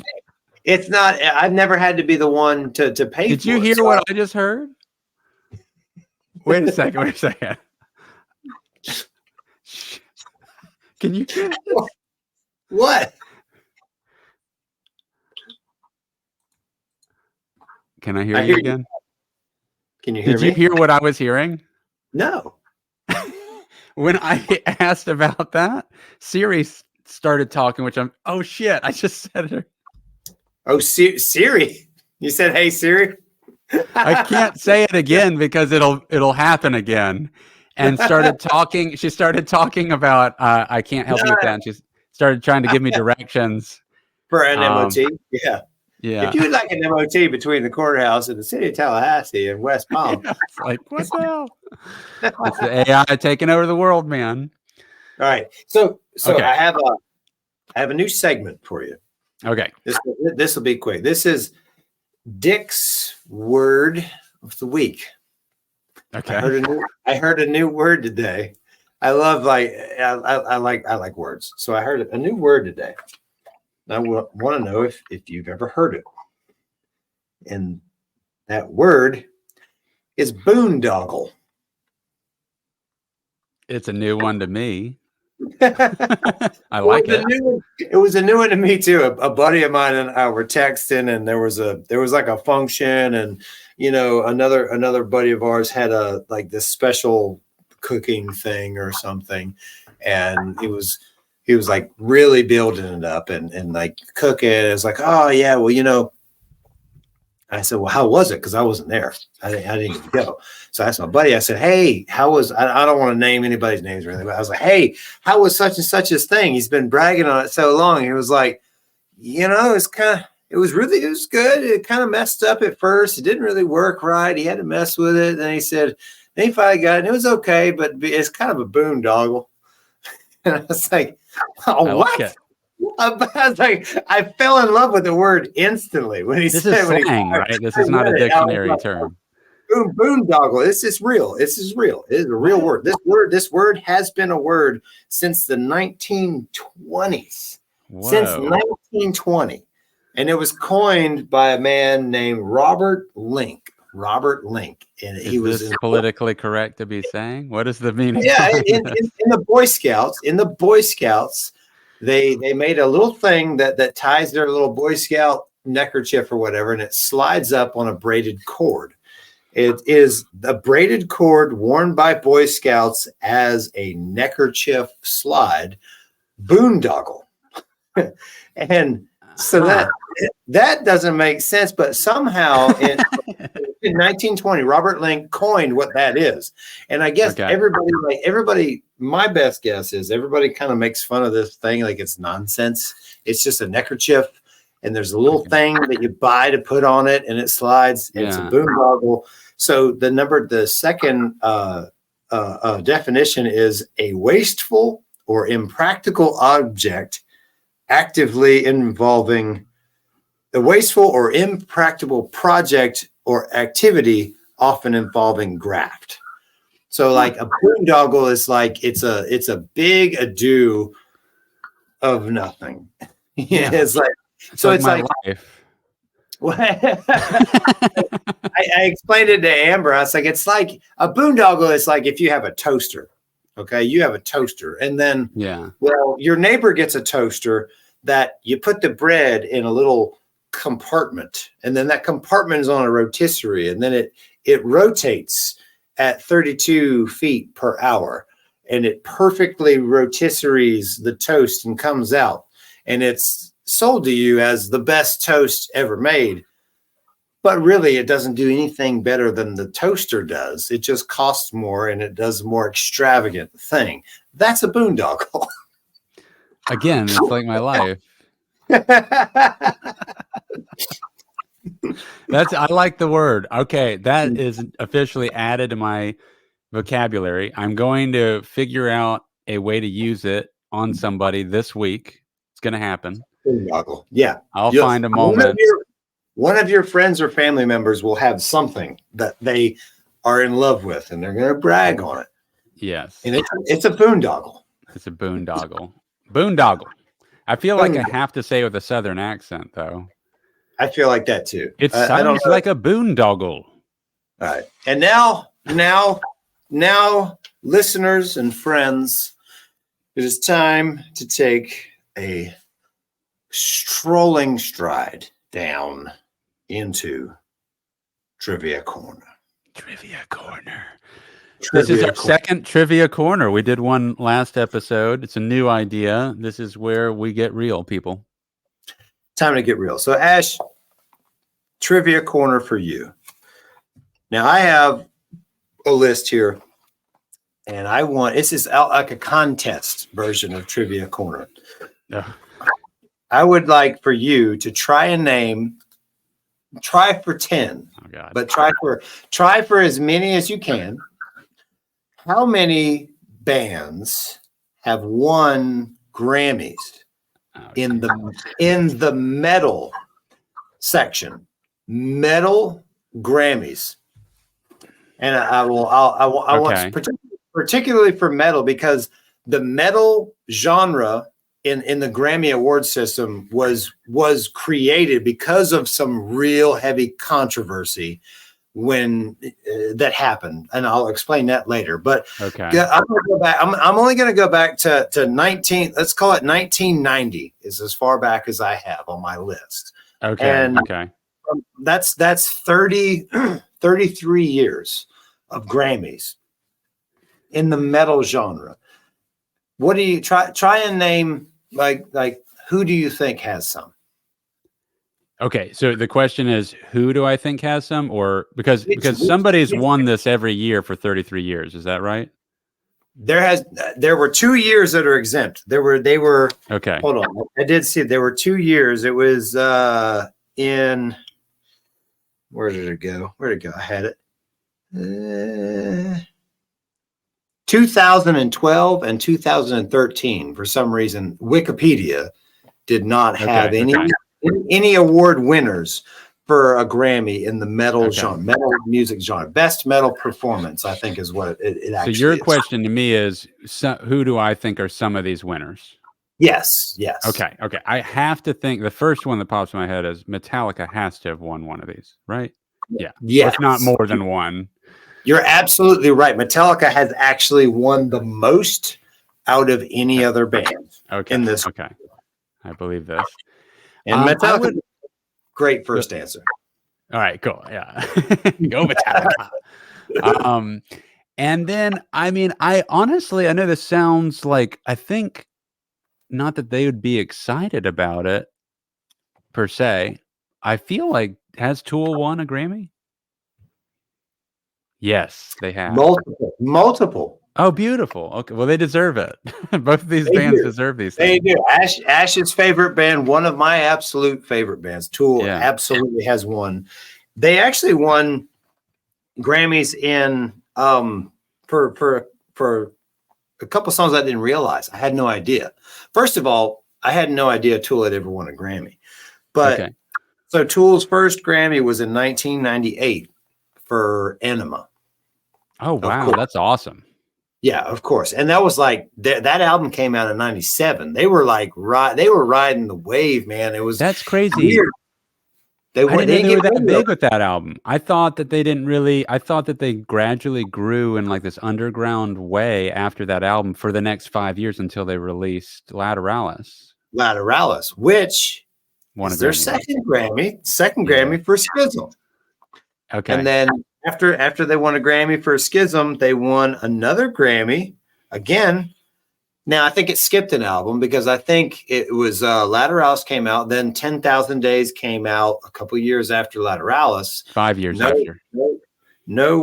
It's not. I've never had to be the one to pay. Did you hear what I just heard? Wait a second. Can you hear this? What? Can I hear you again? Can you hear me? Did you hear what I was hearing? No. when I asked about that, Siri started talking, which oh shit, I just said it. Oh, Siri. You said, "Hey, Siri." I can't say it again because it'll happen again. And started talking. She started talking about I can't help you with that. And she started trying to give me directions For an MOT. Yeah. Yeah. If you would like an MOT between the courthouse and the city of Tallahassee and West Palm. Yeah, it's like, what the hell? It's the AI taking over the world, man. All right. So Okay. I have a new segment for you. Okay. This will be quick. This is Dick's word of the week. Okay. I heard a new word today. I love I like words. So I heard a new word today. I want to know if you've ever heard it. And that word is boondoggle. It's a new one to me. I like it. It was a new one to me too. A buddy of mine and I were texting, and there was like a function, and another buddy of ours had this special cooking thing or something, and he was like really building it up and like cooking. It's like, oh yeah, well I said, well, how was it? Because I wasn't there. I didn't get to go. So I asked my buddy, I said, hey, how was, I don't want to name anybody's names or anything, but I was like, hey, how was such and such his thing? He's been bragging on it so long. He was like, it was good. It kind of messed up at first. It didn't really work right. He had to mess with it. Then he said, then he finally got it, and it was okay, but it's kind of a boondoggle. And I was like, oh, what? Like I was like, I fell in love with the word instantly when he this said, is slang, right? This is not a dictionary term. Boondoggle. This is real. This is real. It is a real word. This word has been a word since the 1920s. Whoa. Since 1920, and it was coined by a man named Robert Link. And he was politically correct to be saying. What is the meaning? Yeah, in the Boy Scouts. In the Boy Scouts. They made a little thing that ties their little Boy Scout neckerchief or whatever, and it slides up on a braided cord. It is a braided cord worn by Boy Scouts as a neckerchief slide, boondoggle. And so that doesn't make sense, but somehow in 1920, Robert Link coined what that is. And I guess everybody, my best guess is everybody kind of makes fun of this thing like it's nonsense. It's just a neckerchief, and there's a little thing that you buy to put on it, and it slides. And it's a boondoggle. So the second definition is a wasteful or impractical object actively involving a wasteful or impractical project or activity, often involving graft. So like a boondoggle is like it's a big ado of nothing. Yeah, it's like so it's like life. I explained it to Amber. I was like, it's like a boondoggle is like if you have a toaster. Okay, you have a toaster, and then well, your neighbor gets a toaster that you put the bread in a little compartment, and then that compartment is on a rotisserie, and then it rotates at 32 feet per hour, and it perfectly rotisseries the toast and comes out, and it's sold to you as the best toast ever made. But really, it doesn't do anything better than the toaster does. It just costs more, and it does a more extravagant thing. That's a boondoggle. Again, it's like my life. I like the word. Okay, that is officially added to my vocabulary. I'm going to figure out a way to use it on somebody this week. It's going to happen. Boondoggle. Yeah. I'll find a moment. One of your friends or family members will have something that they are in love with, and they're going to brag on it. Yes. And it's a boondoggle. It's a boondoggle. Boondoggle. I feel like I have to say it with a Southern accent, though. I feel like that, too. It sounds like a boondoggle. All right. And now, listeners and friends, it is time to take a strolling stride down into Trivia Corner. Trivia Corner. This is Trivia our second trivia corner. We did one last episode. It's a new idea. This is where we get real, people. Time to get real. So, Ash, trivia corner for you. Now, I have a list here, and this is like a contest version of Trivia Corner. Ugh. I would like for you to try for 10, Oh God. but try for as many as you can. How many bands have won Grammys in the metal section? Metal Grammys. And I want particularly for metal, because the metal genre in the Grammy award system was created because of some real heavy controversy when that happened, and I'll explain that later. But Okay. I'm going to go back. I'm only going to go back to 1990 is as far back as I have on my list. Okay. And okay. That's 33 years of Grammys in the metal genre. What do you try and name, like who do you think has some? Okay, so the question is, who do I think has some, or because somebody's won this every year for 33 years, is that right? There were 2 years that are exempt. They were Okay. Hold on, I did see it. There were 2 years. It was in, where did it go? I had it. 2012 and 2013. For some reason, Wikipedia did not have any award winners for a Grammy in the metal genre, metal music genre. Best metal performance, I think, is what it actually is. So your question to me is, who do I think are some of these winners? Yes. Okay. I have to think the first one that pops in my head is Metallica has to have won one of these, right? Yeah. Yes. If not more than one. You're absolutely right. Metallica has actually won the most out of any other band in this. Okay. I believe this. And Metallica, great first answer. All right, cool. Yeah. Go Metallica. And then, I honestly, I know this sounds like, I think not that they would be excited about it per se. I feel like, has Tool won a Grammy? Yes, they have. Multiple. Oh, beautiful. Okay, well, they deserve it. Both of these bands deserve these things. They do. Ash's favorite band, one of my absolute favorite bands, Tool, absolutely has won. They actually won Grammys in for a couple songs I didn't realize. I had no idea. First of all, I had no idea Tool had ever won a Grammy. But so Tool's first Grammy was in 1998 for Enema. Oh, wow. That's awesome. Yeah, of course. And that was like that album came out in 97. They were like they were riding the wave, man. That's crazy. Weird. I didn't know they were that big with that album. I thought that they didn't really, I thought that they gradually grew in like this underground way after that album for the next 5 years until they released Lateralis. Which is their second Grammy for Schism. Okay. And then after they won a Grammy for Schism, they won another Grammy again. Now, I think it skipped an album because I think it was Lateralis came out. Then 10,000 Days came out a couple years after Lateralis. 5 years after. No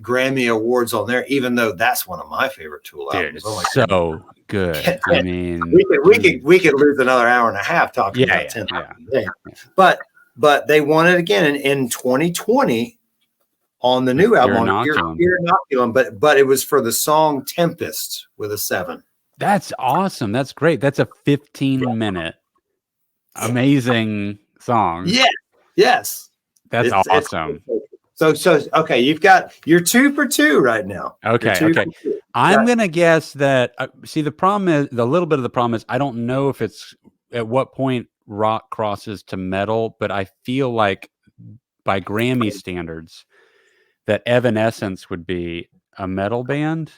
Grammy awards on there, even though that's one of my favorite Tool albums. It's so good. I mean, we could lose another hour and a half talking about 10,000 Days. But they won it again in 2020 on the new album, Inoculum, but it was for the song Tempest with a 7. That's awesome. That's great. That's a 15-minute amazing song. Yeah. Yes. That's awesome. So okay, you're 2 for 2 right now. Okay. I'm gonna guess that. See, the problem is a little bit of the problem is I don't know if it's at what point rock crosses to metal, but I feel like by Grammy standards that Evanescence would be a metal band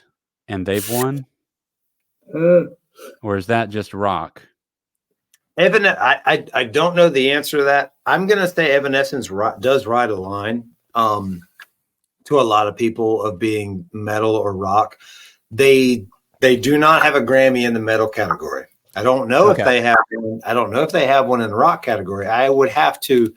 and they've won, or is that just rock? I don't know the answer to that. I'm gonna say Evanescence does ride a line. to a lot of people of being metal or rock. They do not have a Grammy in the metal category. I don't know if they have one. I don't know if they have one in the rock category. I would have to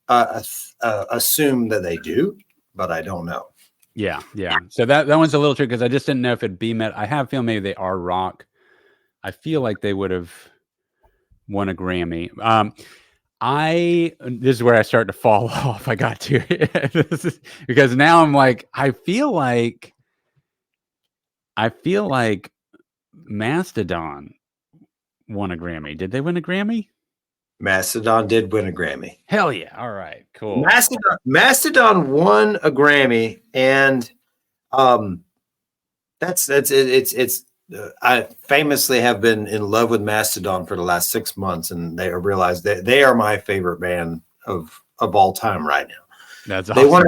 assume that they do, but I don't know. Yeah. So that one's a little tricky because I just didn't know if it'd be metal. I have a feeling maybe they are rock. I feel like they would have won a Grammy. This is where I start to fall off. I got to because now I'm like, I feel like Mastodon won a Grammy. Did they win a Grammy? Mastodon did win a Grammy. Hell yeah. All right, cool. Mastodon won a Grammy, and I famously have been in love with Mastodon for the last 6 months, and they realized that they are my favorite band of all time right now. That's awesome.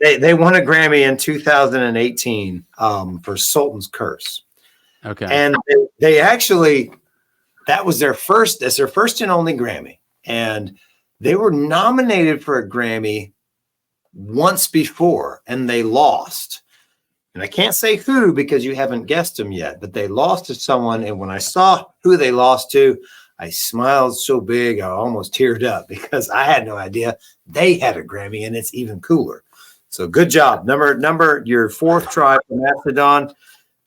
They won a Grammy in 2018 for Sultan's Curse. Okay. And they actually, that's their first and only Grammy. And they were nominated for a Grammy once before, and they lost. And I can't say who because you haven't guessed them yet, but they lost to someone. And when I saw who they lost to, I smiled so big I almost teared up because I had no idea they had a Grammy, and it's even cooler. So good job. Number your fourth try for Mastodon.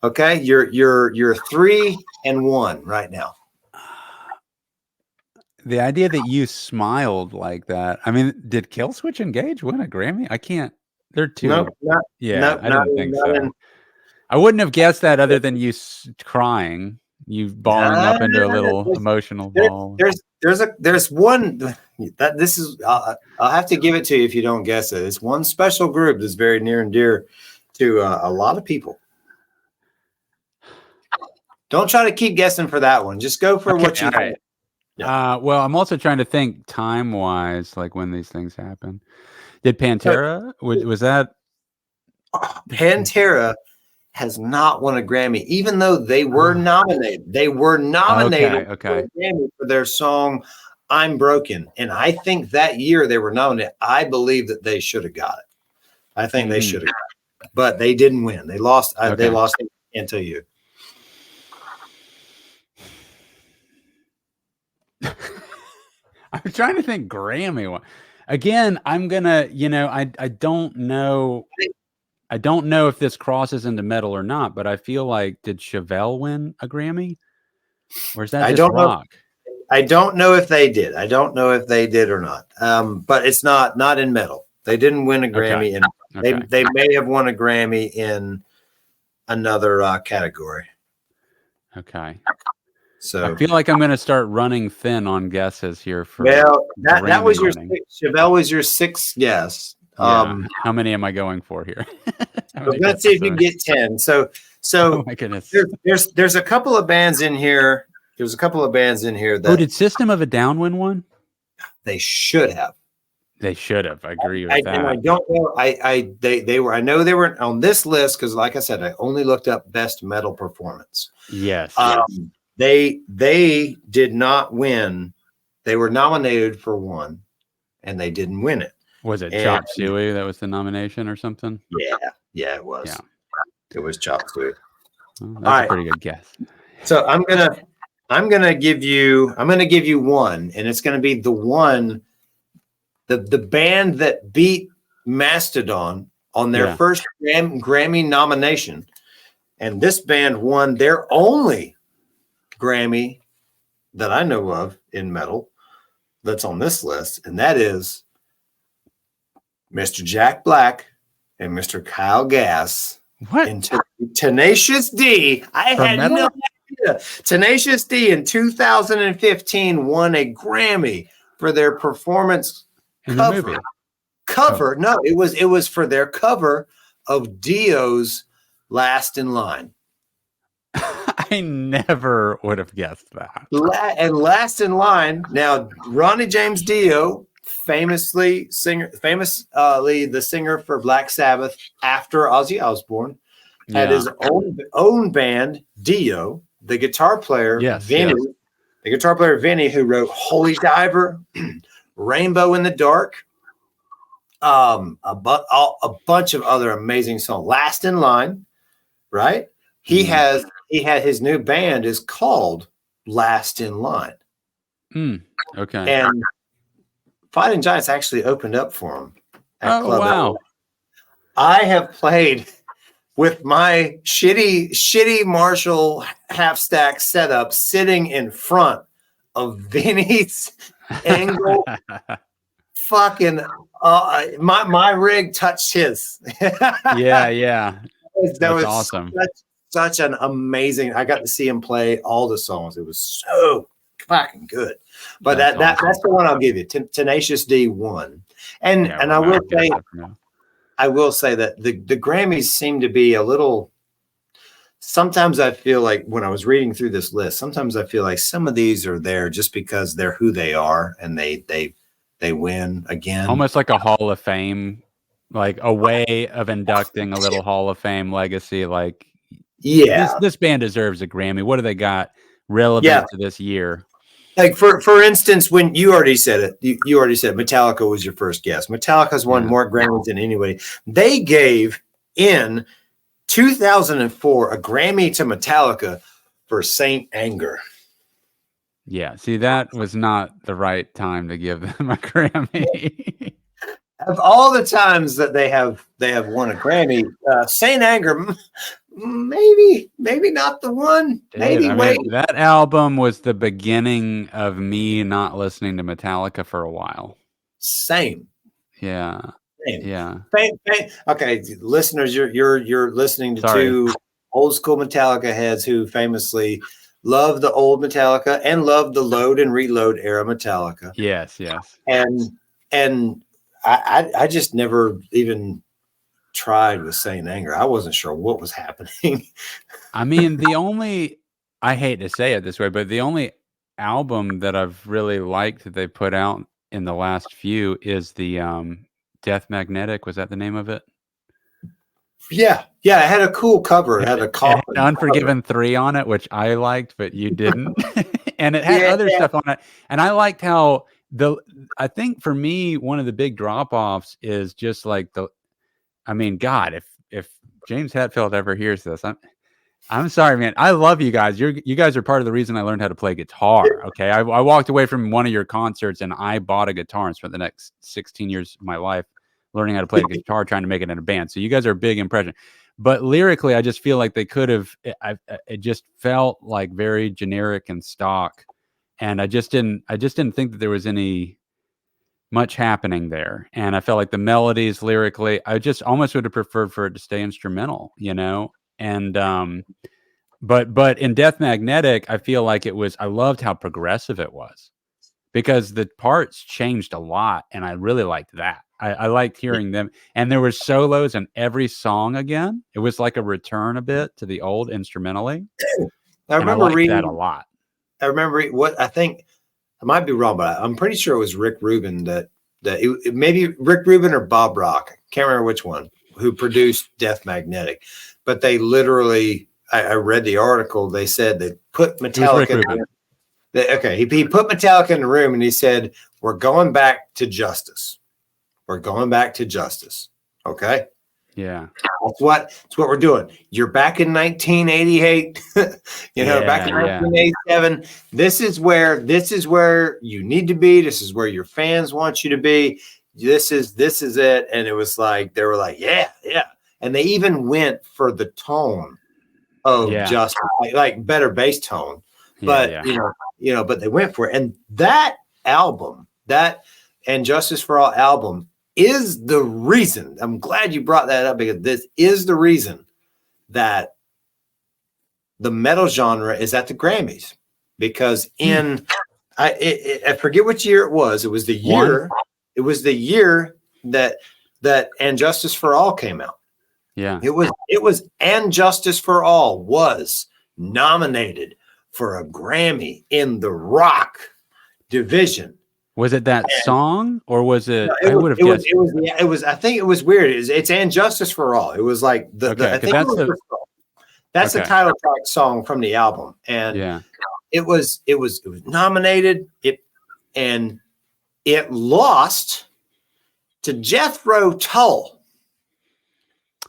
Okay, you're 3-1 right now. The idea that you smiled like that. I mean, did Killswitch Engage win a Grammy? I can't. They're too. Nope, I didn't think so. I wouldn't have guessed that other than you crying, you balling up into a little emotional ball. There's one that this is. I'll have to give it to you if you don't guess it. It's one special group that's very near and dear to a lot of people. Don't try to keep guessing for that one. Just go for what you. Right. Yeah. Well, I'm also trying to think time-wise, like when these things happen. Did Pantera, was that? Pantera has not won a Grammy, even though they were nominated. They were nominated for a Grammy for their song "I'm Broken," and I think that year they were nominated. I believe that they should have got it. I think they should have got it, but they didn't win. They lost. They lost. I can't tell you. I'm trying to think Grammy one. Again, I'm gonna, I don't know. I don't know if this crosses into metal or not, but I feel like, did Chevelle win a Grammy? Or is that just rock? I don't know if they did. I don't know if they did or not. But it's not in metal. They didn't win a Grammy. They may have won a Grammy in another category. Okay. So I feel like I'm going to start running thin on guesses here. That was your Chevelle was your sixth guess. Yeah. How many am I going for here? Let's see if you can get 10. So oh my goodness. There's a couple of bands in here. There's a couple of bands in here that did System of a Down win one? They should have. They should have. I agree with that. And I don't know. They were. I know they were on this list because, like I said, I only looked up best metal performance. Yes. They did not win. They were nominated for one, and they didn't win it. Was it Chop Suey that was the nomination or something? Yeah, it was. Yeah. It was Chop Suey. Well, that's a pretty good guess. So I'm gonna give you one, and it's gonna be the one, the band that beat Mastodon on their first Grammy nomination, and this band won their only Grammy that I know of in metal that's on this list, and that is Mr. Jack Black and Mr. Kyle Gass. What? In Tenacious D. I had no idea. Tenacious D in 2015 won a Grammy for their performance cover. No, it was for their cover of Dio's "Last in Line." I never would have guessed that. And "Last in Line." Now, Ronnie James Dio, famously the singer for Black Sabbath after Ozzy Osbourne, had his own band, Dio. The guitar player, Vinny, the guitar player Vinny, who wrote "Holy Diver," "Rainbow in the Dark," a bunch of other amazing songs. Last in Line, right? He had his new band is called Last in Line. Okay. And Fighting Giants actually opened up for him at Club wow. LA. I have played with my shitty Marshall half stack setup sitting in front of Vinny's Angle. Fucking my rig touched his. yeah. That was awesome. Such an amazing. I got to see him play all the songs. It was so fucking good. But that's the one I'll give you. Tenacious D won. And I will say that the Grammys seem to be a little. Sometimes I feel like when I was reading through this list, sometimes I feel like some of these are there just because they're who they are and they win again. Almost like a Hall of Fame, like a way of inducting a little Hall of Fame legacy. Like, this band deserves a Grammy. What do they got relevant to this year? Like for instance, when you already said it, you already said Metallica was your first guess. Metallica's won more Grammys than anybody. They gave in 2004 a Grammy to Metallica for Saint Anger. Yeah, see, that was not the right time to give them a Grammy. Of all the times that they have won a Grammy, Saint Anger, maybe not the one. Maybe wait. That album was the beginning of me not listening to Metallica for a while. Same. Yeah. Same. Yeah. Okay, listeners, you're listening to two old school Metallica heads who famously love the old Metallica and love the load and reload era Metallica. Yes. And I just never even tried with Saint Anger. I wasn't sure what was happening. I mean, I hate to say it this way, but the only album that I've really liked that they put out in the last few is the Death Magnetic. Was that the name of it? Yeah. It had a cool cover. It had a coffin. It had Unforgiven 3 on it, which I liked, but you didn't. And it had other stuff on it. And I liked how I think for me, one of the big drop-offs is just like God, if James Hetfield ever hears this, I'm sorry, man. I love you guys. You guys are part of the reason I learned how to play guitar. Okay. I walked away from one of your concerts and I bought a guitar and spent the next 16 years of my life learning how to play the guitar, trying to make it in a band. So you guys are a big impression. But lyrically, I just feel like they could have. It just felt like very generic and stock, and I just didn't think that there was any much happening there. And I felt like the melodies lyrically, I just almost would have preferred for it to stay instrumental, And but in Death Magnetic, I feel like I loved how progressive it was because the parts changed a lot, and I really liked that. I liked hearing them, and there were solos in every song again. It was like a return a bit to the old instrumentally. I remember reading that a lot. I remember what I think. I might be wrong, but I'm pretty sure it was Rick Rubin maybe Rick Rubin or Bob Rock. Can't remember which one who produced Death Magnetic, but they literally. I read the article. They said they put Metallica. He put Metallica in the room and he said, "We're going back to justice. We're going back to justice." Okay. Yeah. That's what we're doing. You're back in 1988, back in 1987. This is where you need to be. This is where your fans want you to be. This is it. And it was like, they were like, yeah. And they even went for the tone of just like better bass tone. But, but they went for it. And that album, and Justice for All album is the reason. I'm glad you brought that up because this is the reason that the metal genre is at the Grammys. Because I forget which year it was. It was the year. It was the year that And Justice for All came out. Yeah. It was And Justice for All was nominated for a Grammy in the rock division. Was it that song or was it? No, I would have guessed. It was. I think it was weird. It's And Justice for All. It was like I think that's the title track song from the album, and it was nominated. It lost to Jethro Tull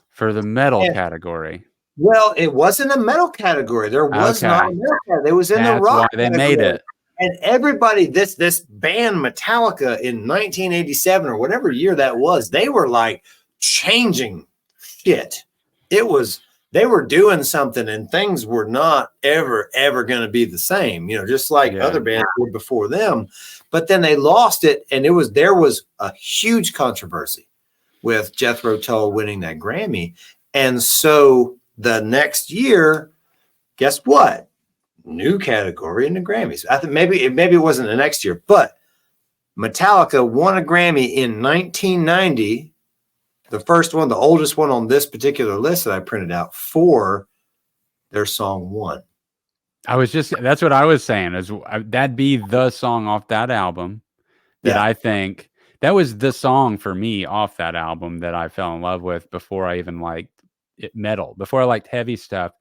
for the metal and, category. well, it wasn't a metal category. There was not a metal category. It was in the That's rock why they category. made it. And everybody, this band Metallica in 1987 or whatever year that was, they were like changing shit. They were doing something, and things were not ever going to be the same, just like other bands were before them. But then they lost it, and there was a huge controversy with Jethro Tull winning that Grammy. And so the next year, guess what? New category in the Grammys. I think maybe it wasn't the next year, but Metallica won a Grammy in 1990. The first one, the oldest one on this particular list that I printed out, for their song One. That's what I was saying, is that'd be the song off that album that I think that was the song for me off that album that I fell in love with before I even liked metal, before I liked heavy stuff.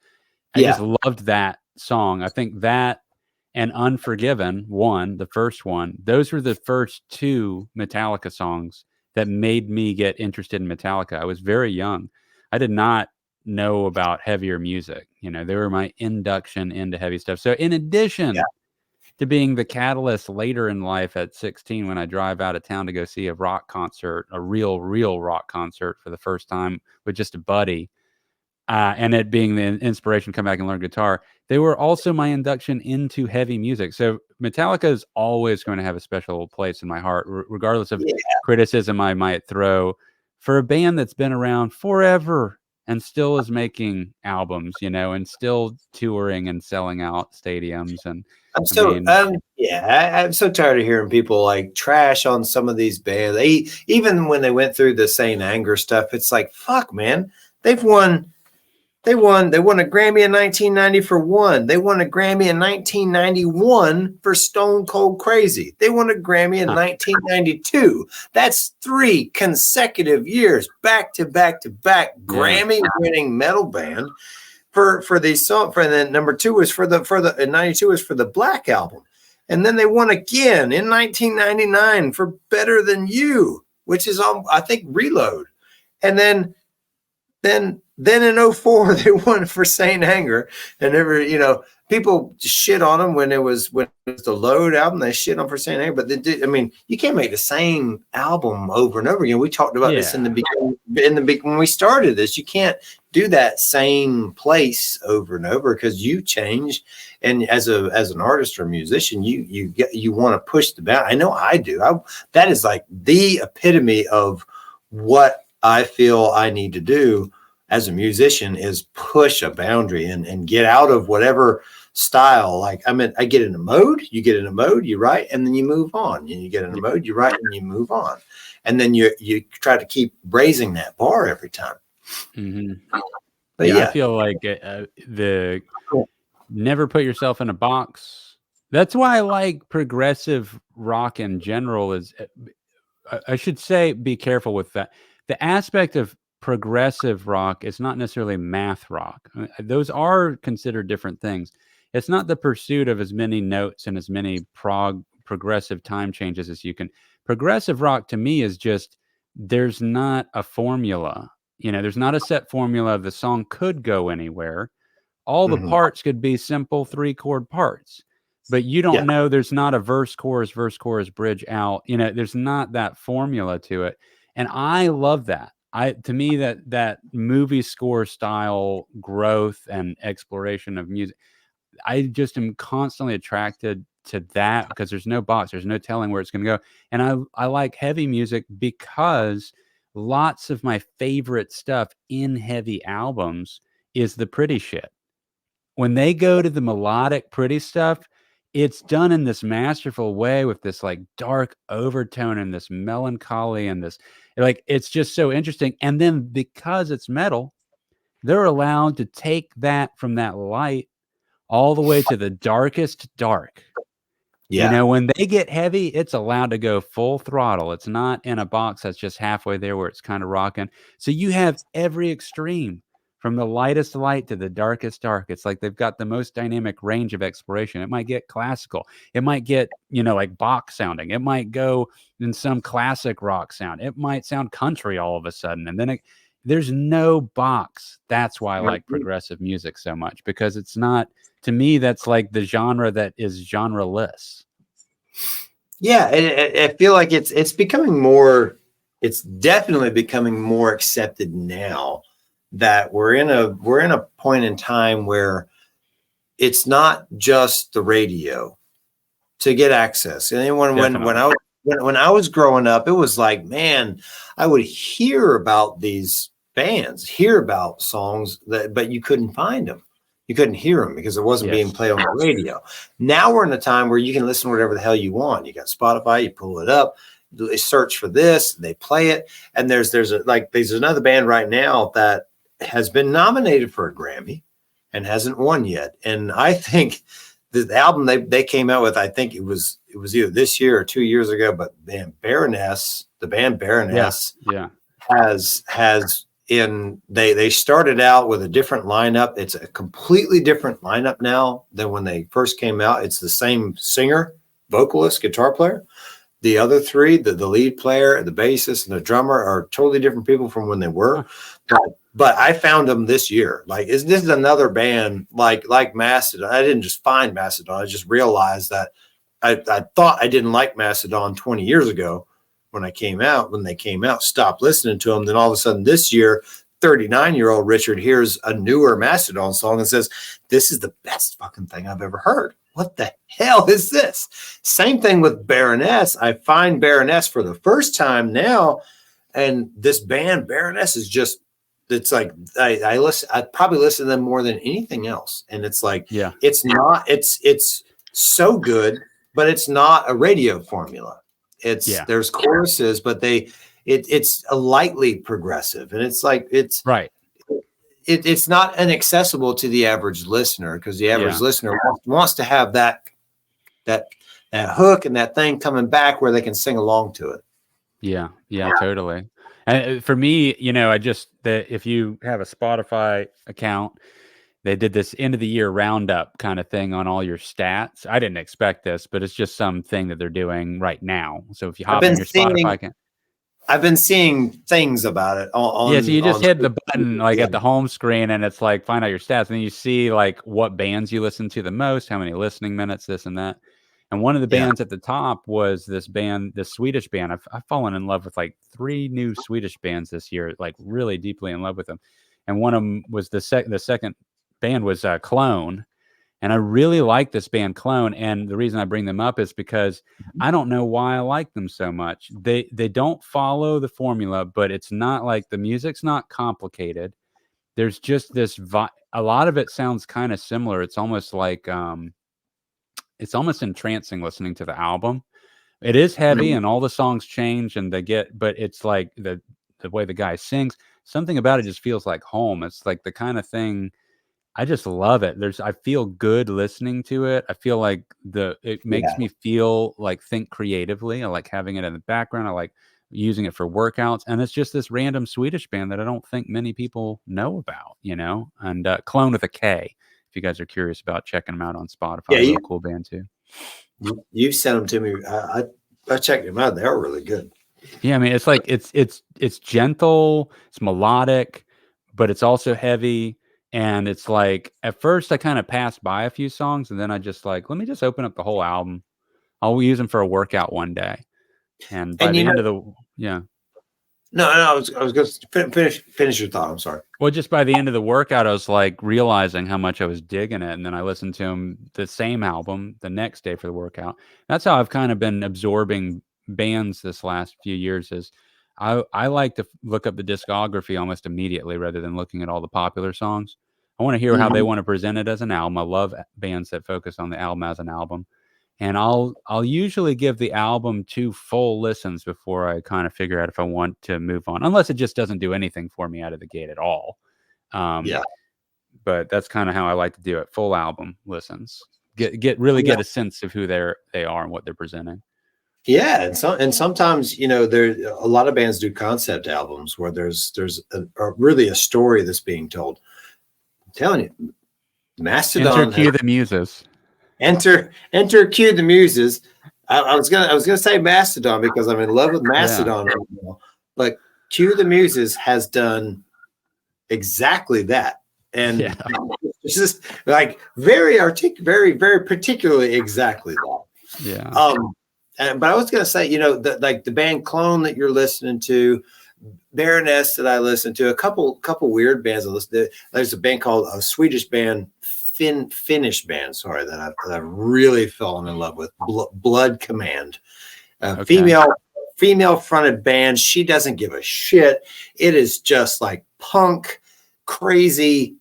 I just loved that song. I think that and Unforgiven, the first one, those were the first two Metallica songs that made me get interested in Metallica. I was very young. I did not know about heavier music. They were my induction into heavy stuff. So in addition to being the catalyst later in life at 16, when I drive out of town to go see a rock concert, a real rock concert for the first time with just a buddy, and it being the inspiration to come back and learn guitar, they were also my induction into heavy music. So Metallica is always going to have a special place in my heart, regardless of criticism I might throw for a band that's been around forever and still is making albums, and still touring and selling out stadiums. And I'm so tired of hearing people like trash on some of these bands. Even when they went through the Saint Anger stuff, it's like, fuck, man, they won a Grammy in 1990 for One. They won a Grammy in 1991 for Stone Cold Crazy. They won a Grammy in 1992. That's 3 consecutive years, back to back Grammy winning metal band for these songs. And then number 2 was for the in 92 was for the Black Album. And then they won again in 1999 for Better Than You, which is on, I think, Reload. And then in 2004 they won for Saint Anger, and people shit on them when it was the Load album. They shit on for Saint Anger, but you can't make the same album over and over again. We talked about this in the beginning, when we started this. You can't do that same place over and over because you change, and as an artist or musician, you want to push the boundary. I know I do. That is like the epitome of what I feel I need to do as a musician, is push a boundary and get out of whatever style. Like, I get in a mode, you get in a mode, you write, and then you move on. And you get in a mode, you write, and you move on. And then you try to keep raising that bar every time. Mm-hmm. But I feel like never put yourself in a box. That's why I like progressive rock in general. Is I should say, be careful with that. The aspect of progressive rock is not necessarily math rock. Those are considered different things. It's not the pursuit of as many notes and as many progressive time changes as you can. Progressive rock to me is just, there's not a formula. There's not a set formula. The song could go anywhere. All the parts could be simple 3-chord parts, but you don't know. There's not a verse, chorus, bridge out. There's not that formula to it. And I love that. To me, that movie score style growth and exploration of music, I just am constantly attracted to that, because there's no box, there's no telling where it's going to go. And I like heavy music because lots of my favorite stuff in heavy albums is the pretty shit. When they go to the melodic pretty stuff, it's done in this masterful way with this like dark overtone and this melancholy and this, like, it's just so interesting. And then because it's metal, they're allowed to take that from that light all the way to the darkest dark. When they get heavy, it's allowed to go full throttle. It's not in a box that's just halfway there where it's kind of rocking. So you have every extreme from the lightest light to the darkest dark. It's like they've got the most dynamic range of exploration. It might get classical. It might get, like Bach sounding. It might go in some classic rock sound. It might sound country all of a sudden. And then there's no box. That's why I like progressive music so much, because it's not, to me, that's like the genre that is genreless. Yeah. And I feel like it's becoming more, it's definitely becoming more accepted now that we're in a point in time where it's not just the radio to get access. And then when I was growing up, it was like, man, I would hear about these bands, hear about songs but you couldn't find them. You couldn't hear them because it wasn't being played on the radio. Now we're in a time where you can listen to whatever the hell you want. You got Spotify, you pull it up, they search for this, they play it. And there's another band right now that has been nominated for a Grammy and hasn't won yet. And I think the album they came out with, I think it was either this year or 2 years ago, but the band Baroness they started out with a different lineup. It's a completely different lineup now than when they first came out. It's the same singer, vocalist, guitar player. The other three, the lead player, the bassist, and the drummer are totally different people from when they were. But I found them this year. This is another band like Mastodon. I didn't just find Mastodon. I just realized that I thought I didn't like Mastodon 20 years ago when they came out, stopped listening to them. Then all of a sudden this year, 39-year-old Richard hears a newer Mastodon song and says, this is the best fucking thing I've ever heard. What the hell is this? Same thing with Baroness. I find Baroness for the first time now. And this band Baroness is just, it's like, I probably listen to them more than anything else. And it's like, it's so good, but it's not a radio formula. There's choruses, but it's a lightly progressive. And it's like, it's right. It's not inaccessible to the average listener, because the average listener wants to have that hook and that thing coming back where they can sing along to it. Yeah, totally. And for me, if you have a Spotify account, they did this end of the year roundup kind of thing on all your stats. I didn't expect this, but it's just something that they're doing right now. So if you hop on your Spotify account, I've been seeing things about it. So you just hit the button at the home screen, and it's like, find out your stats. And then you see like what bands you listen to the most, how many listening minutes, this and that. And one of the bands at the top was this Swedish band. I've fallen in love with like 3 new Swedish bands this year, like really deeply in love with them. And one of them was the second band was Clone. And I really like this band Clone. And the reason I bring them up is because I don't know why I like them so much. They don't follow the formula, but it's not like the music's not complicated. There's just this a lot of it sounds kind of similar. It's almost like it's almost entrancing listening to the album. It is heavy and all the songs change but it's like the way the guy sings, something about it just feels like home. It's like the kind of thing, I just love it. I feel good listening to it. I feel like it makes me feel like think creatively. I like having it in the background. I like using it for workouts. And it's just this random Swedish band that I don't think many people know about, and Clone with a K. If you guys are curious about checking them out on Spotify, they're a cool band too. You sent them to me. I checked them out. They are really good. Yeah, I mean, it's like it's gentle, it's melodic, but it's also heavy. And it's like, at first I kind of passed by a few songs, and then I just like, let me just open up the whole album. I'll use them for a workout one day. And by the end of the No, I was going to finish your thought. I'm sorry. Well, just by the end of the workout, I was like realizing how much I was digging it. And then I listened to the same album the next day for the workout. That's how I've kind of been absorbing bands this last few years. Is I like to look up the discography almost immediately rather than looking at all the popular songs. I want to hear how they want to present it as an album. I love bands that focus on the album as an album. And I'll usually give the album 2 full listens before I kind of figure out if I want to move on, unless it just doesn't do anything for me out of the gate at all. But that's kind of how I like to do it. Full album listens. Get a sense of who they are and what they're presenting. Yeah, and sometimes, you know, there a lot of bands do concept albums where there's really a story that's being told. I'm telling you, Enter Mastodon has cue the Muses. enter cue the Muses. I was gonna say Mastodon because I'm in love with Mastodon right now, but Cue the Muses has done exactly that, and Yeah. it's just like very very particularly exactly that. Yeah. But I was gonna say, you know, like the band Clone that you're listening to, Baroness that I listen to, a couple weird bands I listen to. There's a band called a Swedish band, Finnish band, sorry, that I've really fallen in love with. Blood Command, Okay. female fronted band. She doesn't give a shit. It is just like punk, crazy,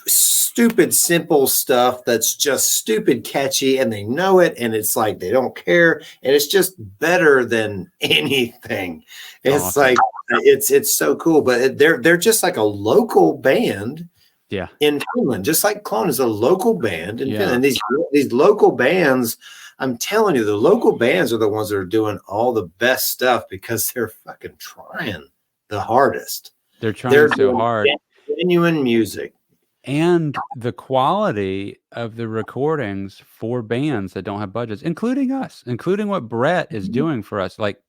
stupid, simple stuff that's just stupid catchy, and they know it, and it's like they don't care, and it's just better than anything. It's Awesome. like it's so cool. But they're just like a local band Yeah. in Finland, just like Clone is a local band in Yeah. Finland. These local bands, I'm telling you, the local bands are the ones that are doing all the best stuff because they're fucking trying the hardest. They're trying so hard. Genuine music. And the quality of the recordings for bands that don't have budgets, including us, including what Brett is doing for us, like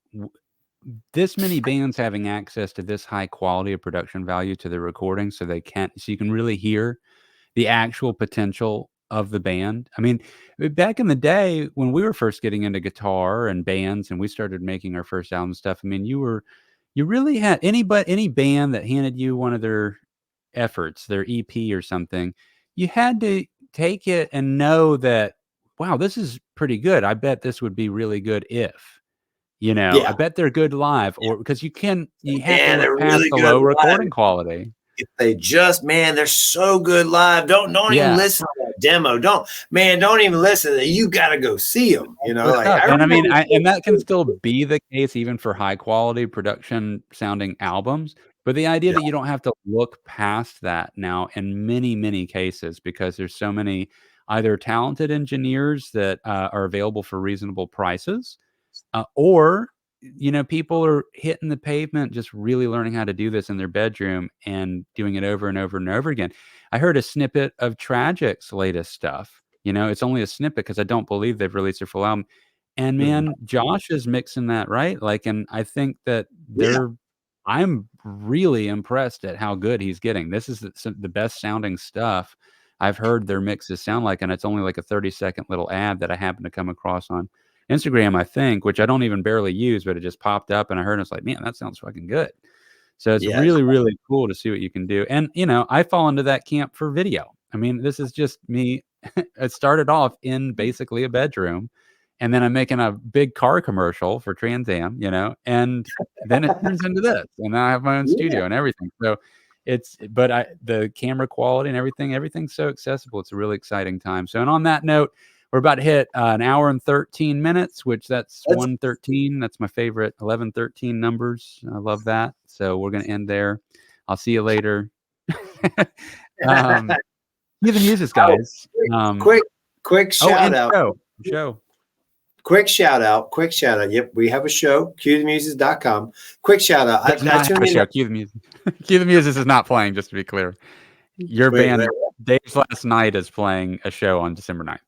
this many bands having access to this high quality of production value to the recording, so you can really hear the actual potential of the band. I mean, back in the day when we were first getting into guitar and bands and we started making our first album stuff, I mean, you really had any band that handed you one of their efforts, their EP or something, you had to take it and know that, wow, this is pretty good. I bet this would be really good if, I bet they're good live, or because you have to look past really the good low live. recording quality. If they just, man, they're so good live. Don't even listen to that demo. Don't even listen. You got to go see them. You know, like, and that can still be the case even for high quality production sounding albums. But the idea that you don't have to look past that now in many, many cases, because there's so many either talented engineers that are available for reasonable prices, or people are hitting the pavement, just really learning how to do this in their bedroom and doing it over and over and over again. I heard a snippet of Tragic's latest stuff. It's only a snippet because I don't believe they've released their full album. And man, Josh is mixing that right. Like, and I think that I'm really impressed at how good he's getting. This is the best sounding stuff I've heard their mixes sound like. And it's only like a 30-second little ad that I happened to come across on Instagram, I think, which I don't even barely use, but it just popped up and I heard it. I was like, man, that sounds fucking good. So it's really, really cool to see what you can do. And, I fall into that camp for video. I mean, this is just me. It started off in basically a bedroom, and then I'm making a big car commercial for Trans Am, and then it turns into this, and now I have my own studio and everything. So the camera quality and everything's so accessible. It's a really exciting time. So, and on that note, we're about to hit an hour and 13 minutes, which that's 113. That's my favorite 11-13 numbers. I love that. So we're going to end there. I'll see you later. Cue the Muses, guys. Quick shout out. Show. Quick shout out. Yep, we have a show, cuethemuses.com. Quick shout out. Cue the Muses. Cue the Muses is not playing, just to be clear. Your band, Dave's Last Night, is playing a show on December 9th.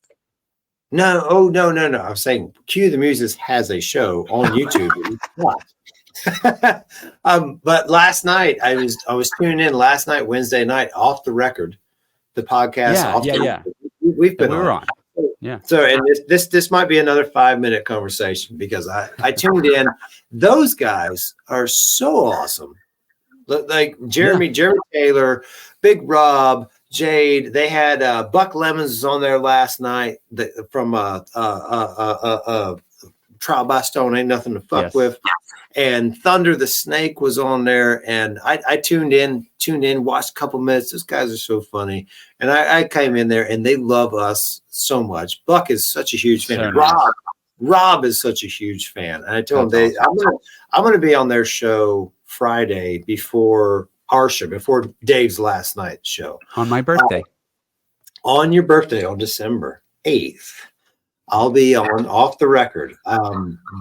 No. I'm saying Cue the Muses has a show on YouTube. But last night I was tuning in last night, Wednesday night, Off the Record, the podcast. We've been on. Yeah. So, and this might be another 5-minute conversation because I tuned in. Those guys are so awesome. Like Jeremy Taylor, Big Rob, Jade. They had Buck Lemons was on there last night from Trial by Stone, Ain't Nothing to Fuck With. And Thunder the Snake was on there, and I tuned in, watched a couple minutes. Those guys are so funny, and I came in there, and they love us so much. Buck is such a huge fan. Rob is such a huge fan, and I told him I'm going to be on their show Friday before our show, before Dave's Last Night show on my birthday. On your birthday, on December 8th. I'll be on Off the Record.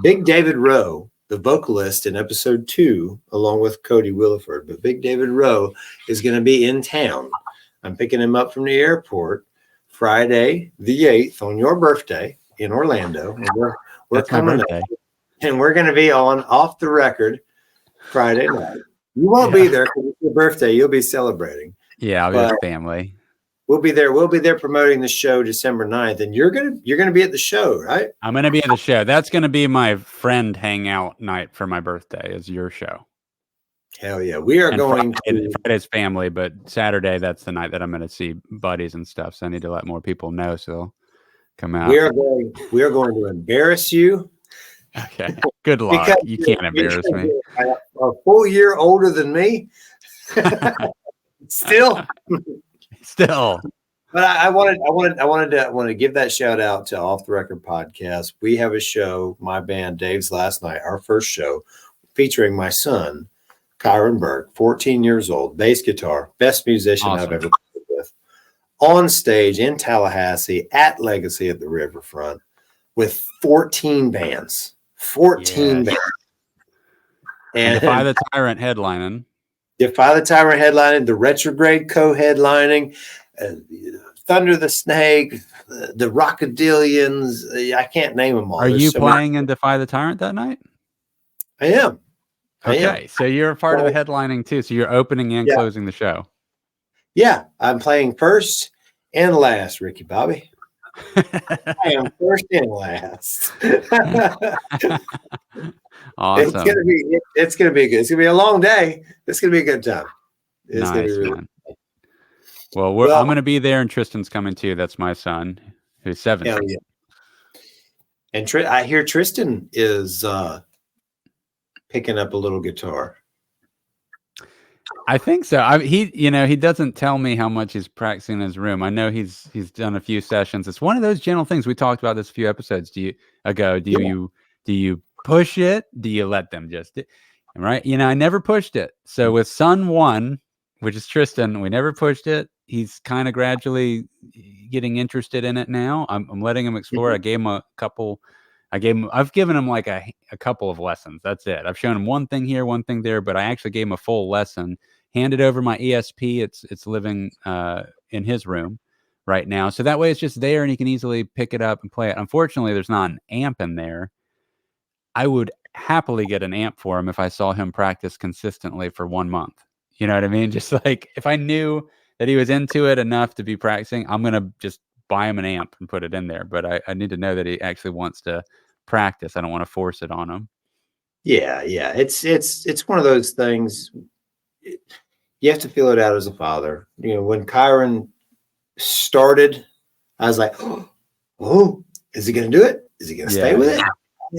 Big David Rowe, the vocalist in episode 2, along with Cody Williford, but Big David Rowe is going to be in town. I'm picking him up from the airport Friday, the 8th, on your birthday in Orlando. And we're coming up, and we're going to be on Off the Record Friday night. You won't be there because it's your birthday. You'll be celebrating. Yeah, I'll be with family. We'll be there. We'll be there promoting the show December 9th. And you're gonna be at the show, right? I'm gonna be at the show. That's gonna be my friend hangout night for my birthday, is your show. Hell yeah. We are going to Friday's family, but Saturday, that's the night that I'm gonna see buddies and stuff. So I need to let more people know so they'll come out. We are going to embarrass you. Okay. Good luck. You can't embarrass me. A full year older than me. Still. But I wanted to give that shout out to Off the Record Podcast. We have a show, my band Dave's Last Night, our first show, featuring my son, Kyron Burke, 14 years old, bass guitar, best musician I've ever played with, on stage in Tallahassee at Legacy at the Riverfront with 14 bands. 14 bands. And Defy the Tyrant headlining. Defy the Tyrant headlining, the Retrograde co-headlining, Thunder the Snake, the Rockadillions. I can't name them all. Are you playing in Defy the Tyrant that night? I am. Okay, so you're a part of the headlining too. So you're opening and closing the show. Yeah, I'm playing first and last, Ricky Bobby. I am first and last. Awesome. It's gonna be good. It's gonna be a long day. It's gonna be a good time. It's nice, gonna be really man. Well, I'm gonna be there, and Tristan's coming too. That's my son, who's 7. Hell yeah. And I hear Tristan is picking up a little guitar. I think so. He doesn't tell me how much he's practicing in his room. I know he's done a few sessions. It's one of those gentle things. We talked about this a few episodes ago. Do you push it? Do you let them just right? I never pushed it. So with son 1, which is Tristan, we never pushed it. He's kind of gradually getting interested in it now. I'm letting him explore. I gave him a couple. I've given him like a couple of lessons. That's it. I've shown him one thing here, one thing there, but I actually gave him a full lesson. Handed over my ESP. It's living in his room right now. So that way it's just there and he can easily pick it up and play it. Unfortunately, there's not an amp in there. I would happily get an amp for him if I saw him practice consistently for 1 month. You know what I mean? Just like if I knew that he was into it enough to be practicing, I'm going to just buy him an amp and put it in there. But I need to know that he actually wants to practice. I don't want to force it on him. Yeah. It's one of those things. You have to feel it out as a father. When Kyron started, I was like, oh, is he going to do it? Is he going to stay with it?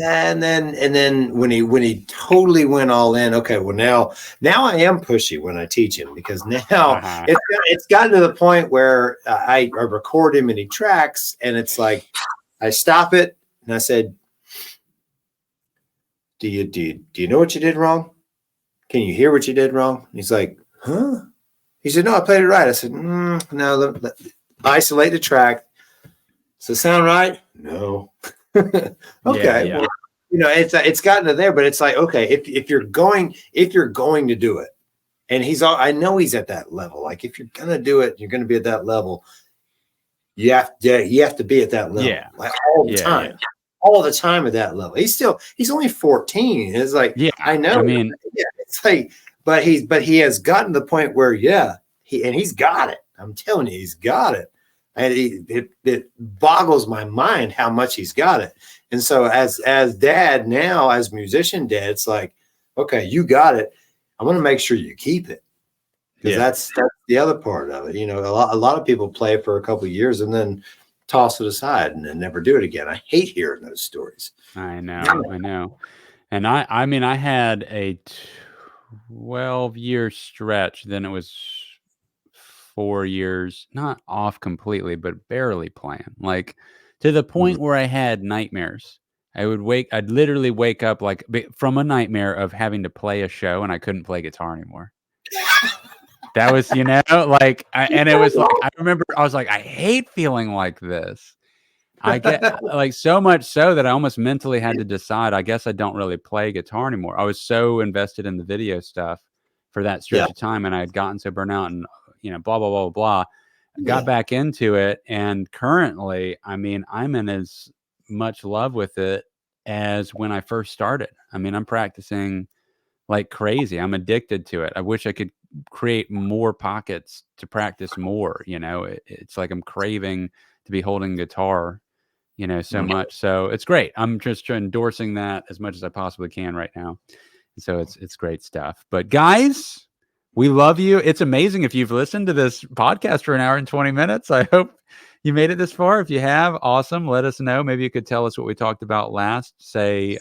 And then when he totally went all in, okay, well now I am pushy when I teach him, because now it's gotten to the point where I record him and he tracks, and it's like I stop it and I said, do you know what you did wrong? Can you hear what you did wrong? And he's like, huh? He said, no, I played it right. I said, no, isolate the track. Does it sound right? No. Okay. Yeah. Well, it's gotten to there, but it's like, okay, if you're going to do it, and I know he's at that level. Like if you're going to do it, you're going to be at that level. You have to be at that level. Yeah. Like all the time. Yeah. All the time at that level. He's only 14. It's like, I know. I mean, it's like, but he has gotten to the point where, he's got it. I'm telling you, he's got it. And it boggles my mind how much he's got it. And so as dad now, as musician dad, it's like, okay, you got it. I want to make sure you keep it. Because that's the other part of it. A lot of people play for a couple of years and then toss it aside and then never do it again. I hate hearing those stories. I know. And I had a 12-year stretch. Then it was 4 years, not off completely, but barely playing, like to the point where I had nightmares. I'd literally wake up like from a nightmare of having to play a show and I couldn't play guitar anymore. That was, and it was like, I remember I was like, I hate feeling like this. I get like so much so that I almost mentally had to decide, I guess I don't really play guitar anymore. I was so invested in the video stuff for that stretch of time, and I had gotten so burnt out and, blah, blah, blah, blah. I got back into it. And currently, I mean, I'm in as much love with it as when I first started. I mean, I'm practicing like crazy. I'm addicted to it. I wish I could create more pockets to practice more. It's like I'm craving to be holding guitar, so much. So it's great. I'm just endorsing that as much as I possibly can right now. So it's great stuff. But guys, we love you. It's amazing if you've listened to this podcast for an hour and 20 minutes. I hope you made it this far. If you have, awesome. Let us know. Maybe you could tell us what we talked about last. Say,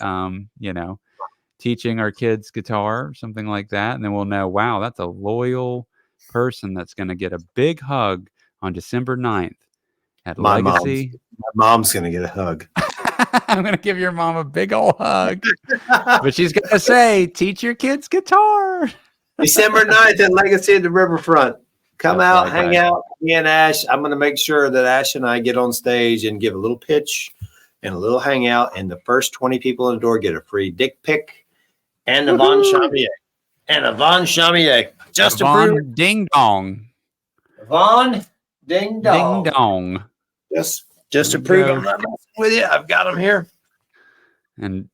teaching our kids guitar, something like that. And then we'll know, wow, that's a loyal person that's going to get a big hug on December 9th at Legacy. My mom's going to get a hug. I'm going to give your mom a big old hug. But she's going to say, teach your kids guitar. December 9th at Legacy at the Riverfront. Come out, hang out, me and Ash. I'm going to make sure that Ash and I get on stage and give a little pitch and a little hangout. And the first 20 people in the door get a free dick pic. And Yvonne Chamier. Just Yvonne Ding Dong. Yvonne Ding Dong. Ding Dong. Just to prove I'm not messing with you. I've got them here. And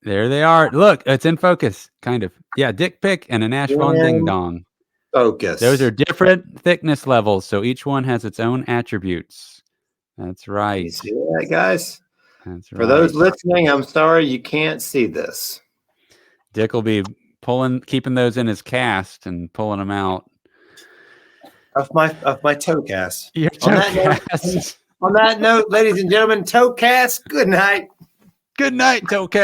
there they are. Look, it's in focus, kind of. Yeah, dick pic and an Ash Von Ding Dong. Focus. Those are different thickness levels, so each one has its own attributes. That's right. You see that, guys? That's right. For those listening, I'm sorry you can't see this. Dick will be keeping those in his cast and pulling them out of my toe cast. Your toe cast. On that note, ladies and gentlemen, toe cast. Good night. Good night, toe cast.